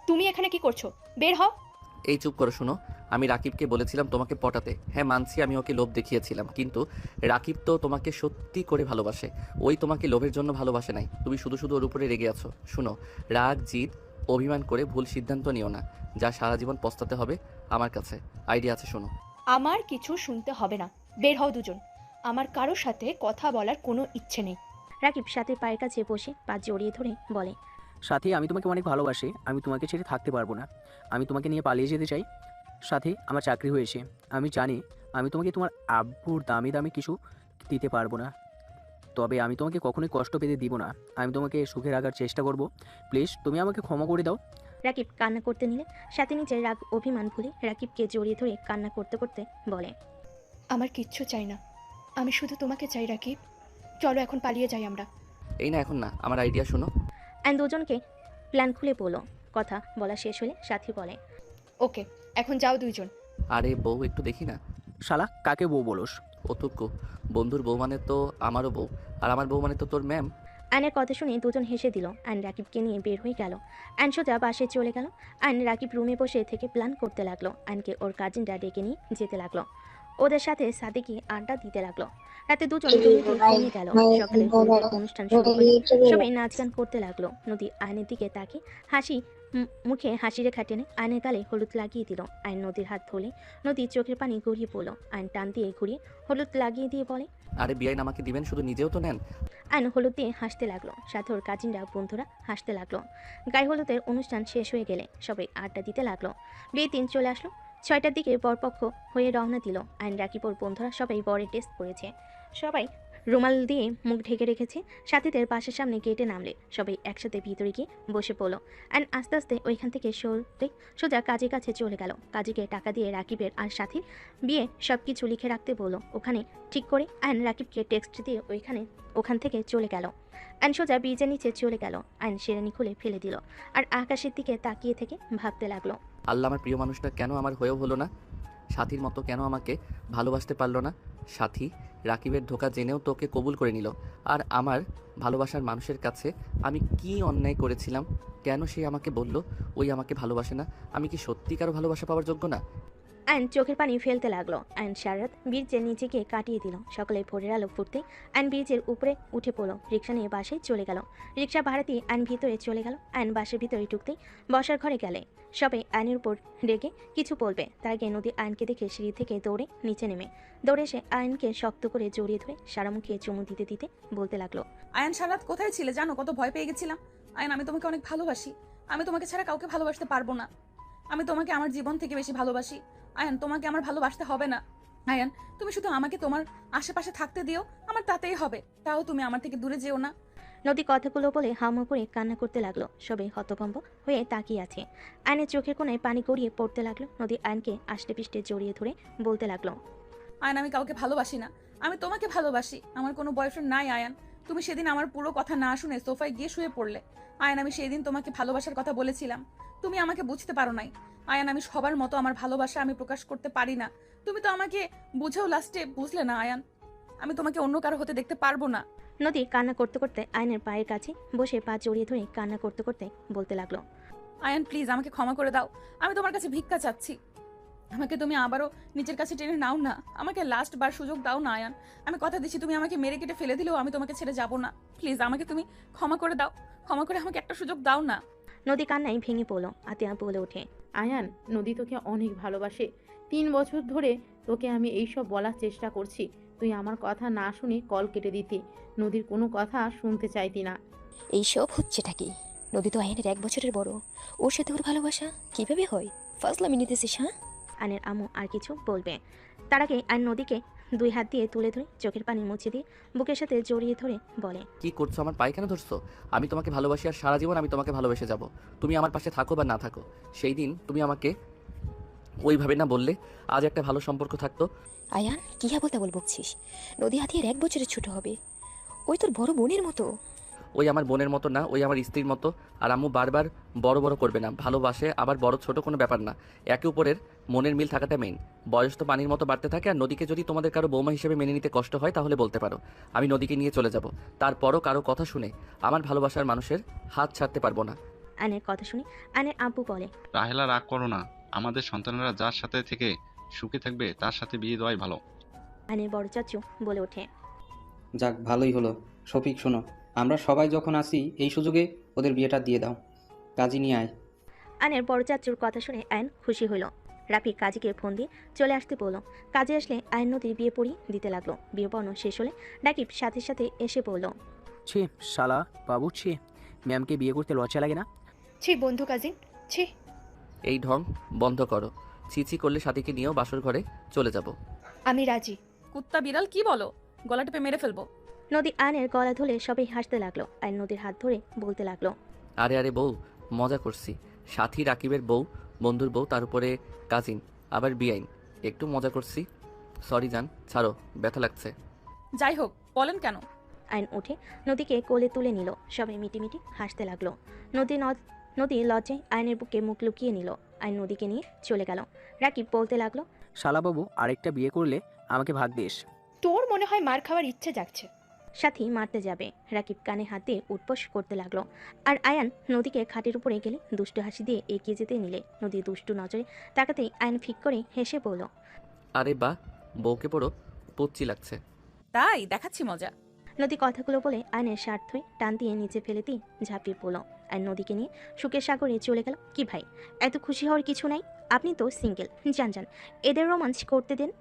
তুমি এখানে কি করছো? বের হও। এই চুপ করো, শোনো। আমি রাকিবকে বলেছিলাম তোমাকে পটাতে। হ্যাঁ মানছি আমি ওকে লোভ দেখিয়েছিলাম, কিন্তু রাকিব তো তোমাকে সত্যি করে ভালোবাসে। ওই তোমাকে লোভের জন্য ভালোবাসে নাই। তুমি শুধু শুধু ওর উপরে রেগে আছো। শুনো, রাগ জিদ অভিমান করে ভুল সিদ্ধান্ত নিও না, যা সারা জীবন পস্তাতে হবে। আমার কাছে আইডিয়া আছে, শোনো। আমার কিছু শুনতে হবে না, বের হও দুজন। আমার কারোর সাথে কথা বলার কোনো ইচ্ছে নেই। রাকিব সাথীর পায়ের কাছে বসে পা জড়িয়ে ধরে বলে, সাথী, আমি তোমাকে অনেক ভালোবাসি। আমি তোমাকে ছেড়ে থাকতে পারবো না। আমি তোমাকে নিয়ে পালিয়ে যেতে চাই। সাথী, আমার চাকরি হয়েছে। আমি জানি আমি তোমাকে তোমার আব্বুর দামি দামি কিছু দিতে পারবো না, তবে আমি তোমাকে কখনোই কষ্ট পেতে দিব না। আমি তোমাকে সুখে রাখার চেষ্টা করব। প্লিজ তুমি আমাকে ক্ষমা করে দাও। রাকিব কান্না করতে নিলে সাথী নিজের রাগ অভিমান ভুলে রাকিবকে জড়িয়ে ধরে কান্না করতে করতে বলে, আমার কিচ্ছু চাই না, আমি শুধু তোমাকে চাই রাকিব। চলো এখন পালিয়ে যাই আমরা। এই না, এখন না, আমার আইডিয়া শোনো। অ্যান্ড দুজনকে প্ল্যান খুলে বলো। কথা বলা শেষ হলে সাথী বলে, ওকে, এখন যাও দুইজন। আরে বউ একটু দেখি না। শালা, কাকে বউ বলোস? অতুক্য, বন্ধুর বউ মানে তো আমারও বউ, আর আমার বউ মানে তো তোর ম্যাম। অ্যানের কথা শুনে দুজন হেসে দিল। অ্যান্ড রাকিবকে নিয়ে বের হয়ে গেল। অ্যান সোজা বাসে চলে গেল। অ্যান রাকিব রুমে বসে থেকে প্ল্যান করতে লাগলো। অ্যানকে ওর কাজিনরা ডেকে নিয়ে যেতে লাগলো। ওদের সাথে সাদিকি আড্ডা দিতে লাগলো। রাতে দুজন জমিতে ঘুমিয়ে গেল। সকালে হলুদের অনুষ্ঠান শুরু হলে সবাই নাচ গান করতে লাগলো। নদী আয়নের দিকে তাকে মুখে হাসি রেখা টেনে আয়নের গালে হলুদ লাগিয়ে দিল। আয়ন নদীর হাত ধরলে নদী চোখের পানি গড়িয়ে পড়লো। আয়ন টান দিয়ে ঘুরিয়ে হলুদ লাগিয়ে দিয়ে বলে, আরে বিয়াইন আমাকে দিবেন, শুধু নিজেও তো নেন। আয়ন হলুদ দিয়ে হাসতে লাগলো। সাথে ওর কাজিনরা বন্ধুরা হাসতে লাগলো। গায়ে হলুদের অনুষ্ঠান শেষ হয়ে গেলে সবাই আড্ডা দিতে লাগলো। বিয়ের দিন চলে আসলো। 6টার দিকে বরপক্ষ হয়ে রওনা দিল। আইন রাকিব ওর বন্ধুরা সবাই বরের টেস্ট করেছে। সবাই রুমাল দিয়ে মুখ ঢেকে রেখেছে। সাথীদের বাসার সামনে গেটে নামলে সবাই একসাথে ভিতরে গিয়ে বসে পড়লো। অ্যান্ড আস্তে আস্তে ওইখান থেকে সরে সোজা কাজের কাছে চলে গেল। কাজীকে টাকা দিয়ে রাকিবের আর সাথীর বিয়ে সব কিছু লিখে রাখতে বললো। ওখানে ঠিক করে অ্যান্ড রাকিবকে টেক্সট দিয়ে ওখান থেকে চলে গেল। অ্যান্ড সোজা ব্রিজের নিচে চলে গেল। অ্যান্ড শেরানি খুলে ফেলে দিল আর আকাশের দিকে তাকিয়ে থেকে ভাবতে লাগলো, আল্লাহ, আমার প্রিয় মানুষটা কেন আমার হয়েও হলো না? সাথীর মতো কেন আমাকে ভালোবাসতে পারলো না? সাথী রাকিবের ধোকা জেনেও তোকে কবুল করে নিল, আর আমার ভালোবাসার মানুষের কাছে আমি কি অন্যায় করেছিলাম? কেন সে আমাকে বলল ওই আমাকে ভালোবাসে না? আমি কি সত্যিকারও ভালোবাসা পাওয়ার যোগ্য না? অ্যান্ড চোখের পানি ফেলতে লাগলো। অ্যান্ড সারারাত ব্রিজের নিচে গিয়ে কাটিয়ে দিল। সকালে ভোরের আলো ফুটতে অ্যান্ড ব্রিজের উপরে উঠে পড়লো। রিক্সা নিয়ে বাসায় চলে গেল। রিক্সা ভাড়া দিয়ে অ্যান্ড ভিতরে চলে গেল। অ্যান্ড বাসের ভিতরে ঢুকতেই বসার ঘরে গেলে সবাই আয়নের উপর রেগে কিছু বলবে। তার আগে নদী আয়নকে দেখে সিঁড়ি থেকে দৌড়ে নিচে নেমে দৌড়ে এসে আয়নকে শক্ত করে জড়িয়ে ধরে সারা মুখে চুমু দিতে দিতে বলতে লাগলো, আয়ান সারাত কোথায় ছিলে জানো? কত ভয় পেয়ে গেছিলাম। আয়ান, আমি তোমাকে অনেক ভালোবাসি। আমি তোমাকে ছাড়া কাউকে ভালোবাসতে পারবো না। আমি তোমাকে আমার জীবন থেকে বেশি ভালোবাসি। আয়ান, তোমাকে আমার ভালোবাসতে হবে না। আয়ান, তুমি শুধু আমাকে তোমার আশেপাশে থাকতে দিও, আমার তাতেই হবে। তাও তুমি আমার থেকে দূরে যেও না। নদী কথাগুলো বলে হাউমাউ করে কান্না করতে লাগলো। সবাই হতভম্ব হয়ে তাকিয়ে আছে। আয়নের চোখের কোণায় পানি গড়িয়ে পড়তে লাগলো। নদী আয়নকে আষ্টে পিষ্টে জড়িয়ে ধরে বলতে লাগলো, আয়ান, আমি কাউকে ভালোবাসি না। আমি তোমাকে ভালোবাসি। আমার কোনো বয়ফ্রেন্ড নাই। আয়ান, তুমি সেদিন আমার পুরো কথা না শুনে সোফায় গিয়ে শুয়ে পড়লে। আয়ান, আমি সেদিন তোমাকে ভালোবাসার কথা বলেছিলাম, তুমি আমাকে বুঝতে পারো নাই। আয়ান, আমি সবার মতো আমার ভালোবাসা আমি প্রকাশ করতে পারি না। তুমি তো আমাকে বুঝেও লাস্টে বুঝলে না। আয়ান, আমি তোমাকে অন্য কারো হতে দেখতে পারবো না। নদী কান্না করতে করতে আয়নের পায়ের কাছে বসে পা জড়িয়ে ধরে কান্না করতে করতে বলতে লাগলো, আয়ান, প্লিজ আমাকে ক্ষমা করে দাও। আমি তোমার কাছে ভিক্ষা চাচ্ছি। আমাকে তুমি আবারও নিজের কাছে টেনে নাও না। আমাকে লাস্ট বার সুযোগ দাও না। আয়ান, আমি কথা দিচ্ছি, তুমি আমাকে মেরে কেটে ফেলে দিলেও আমি তোমাকে ছেড়ে যাব না। প্লিজ আমাকে তুমি ক্ষমা করে দাও। ক্ষমা করে আমাকে একটা সুযোগ দাও না। নদী কান্নায় ভেঙে পড়লো। আতিয়া বলে ওঠে, আয়ান, নদী তোকে অনেক ভালোবাসে। 3 বছর ধরে তোকে আমি এইসব বলার চেষ্টা করছি, তুই আমার কথা না শুনে কল কেটে দিতি। নদীর কোনো কথা শুনতে চাইতি না। এইসব হচ্ছেটা কি? নদী তো আয়নের 1 বছরের বড়। ওর সাথে ওর ভালোবাসা কিভাবে হয়? ফাজলামি নিতেছিস? হ্যাঁ, আয়নের আম্মু আর কিছু বলবে তার আগে আয়ন নদীকে 2 হাত দিয়ে তুলে ধরে চোখের পানি মুছে দিয়ে বুকের সাথে জড়িয়ে ধরে বলে, কি করছো? আমার পায়ে কেন ধরছো? আমি তোমাকে ভালোবাসি, আর সারা জীবন আমি তোমাকে ভালোবেসে যাব। তুমি আমার পাশে থাকো বা না থাকো, সেই দিন তুমি আমাকে ওইভাবে না বললে আজ একটা ভালো সম্পর্ক থাকতো। আয়ান, কি বলতে বকছিস? নদী হাতিয়ার 1 বছরের ছোট হবে। ওই তোর বড় বোনের মতো। ওই আমার বোনের মতো না, ওই আমার স্ত্রীর মতো। আর আম্মু বারবার বড় বড় করবে না। ভালোবাসে আবার বড় ছোট কোনো ব্যাপার না, একে উপরের মনের মিল থাকাটা মেইন। বয়স তো পানির মতো বাড়তে থাকে। আর নদীকে যদি তোমাদের কারো বৌমা হিসেবে মেনে নিতে কষ্ট হয় তাহলে বলতে পারো, আমি নদীকে নিয়ে চলে যাব। তারপরও কারো কথা শুনে আমার ভালোবাসার মানুষের হাত ছাড়তে পারবো না। আয়নের কথা শুনে আয়নের আব্বু বলে, রাহেলা, রাগ করো না। আমাদের সন্তানেরা যার সাথে থেকে সুখে থাকবে তার সাথে বিয়ে দেওয়াই ভালো। আয়নের বড় চাচু বলে ওঠে, যাক, ভালোই হলো। শফিক, শোনো, আমরা সবাই যখন আসি এই সুযোগে ওদের বিয়েটা দিয়ে দাও। কাজী নিয়ে আয়। আয়নের বড় চাচুর কথা শুনে আয়ন খুশি হইল। রাফি কাজীকে ফোন দিয়ে চলে আসতে বলল। কাজে আসলে আয়ন নদীর বিয়ে পড়িয়ে দিতে লাগলো। বিয়ে পড়ানো শেষ হলে রাকিব সাথে সাথে এসে পড়ল। ছি শালা বাবু, ছি ম্যামকে বিয়ে করতে লজ্জা লাগে না? ছি বন্ধু কাজিন, ছি। এই ঢং বন্ধ করো। ছিছি করলে সাথীকে নিয়েও বাসর ঘরে চলে যাব। আমি রাজি। কুত্তা বিড়াল কি বলো? গলা টিপে মেরে ফেলবো। নদী আয়নের গলা ধরে সবাই হাসতে লাগলো। আয়ন নদীর হাত ধরে বলতে লাগলো। আরে আরে বউ, মজা করছি। সাথী রাকিবের বউ, বন্ধুর বউ, তার উপরে কাজিন, আবার বিআইন। একটু মজা করছি। সরি জান, ছাড়ো, ব্যথা লাগছে। যাই হোক, বলেন কেন? আয়ন উঠে নদীকে কোলে তুলে নিল। সবাই মিটিমিটি হাসতে লাগলো। নদী লজ্জায় আয়নের বুকে মুখ লুকিয়ে নিল। আয়ন নদীকে নিয়ে চলে গেল। রাকিব বলতে লাগলো। শালা বাবু, আরেকটা বিয়ে করলে আমাকে ভাগ দিস। তোর মনে হয় মার খাওয়ার ইচ্ছে জাগছে। সাথী মারতে যাবে। রাকিব কানে হাত দিয়ে উঠবোস করতে লাগলো। আর আয়ান নদীকে খাটের উপরে গেলে দুষ্টু হাসি দিয়ে এগিয়ে যেতে নিলে নদী দুষ্টু নজরে তাকাতেই আয়ন ফিক করে হেসে বলল। আরে বাহ, বউকে পড়ো পুচ্ছি লাগছে। তাই দেখাচ্ছি মজা। নদী কথাগুলো বলে আয়নের শার্ট ধুয়ে টান দিয়ে নিচে ফেলে দিয়ে ঝাঁপিয়ে পড়ল। আর নদীকে নিয়ে সুখের সাগরে চলে গেল। কি ভাই, এত খুশি হওয়ার কিছু নাই, আপনি তো সিঙ্গেল, যান যান এদের রোমাঞ্চ করতে দেন।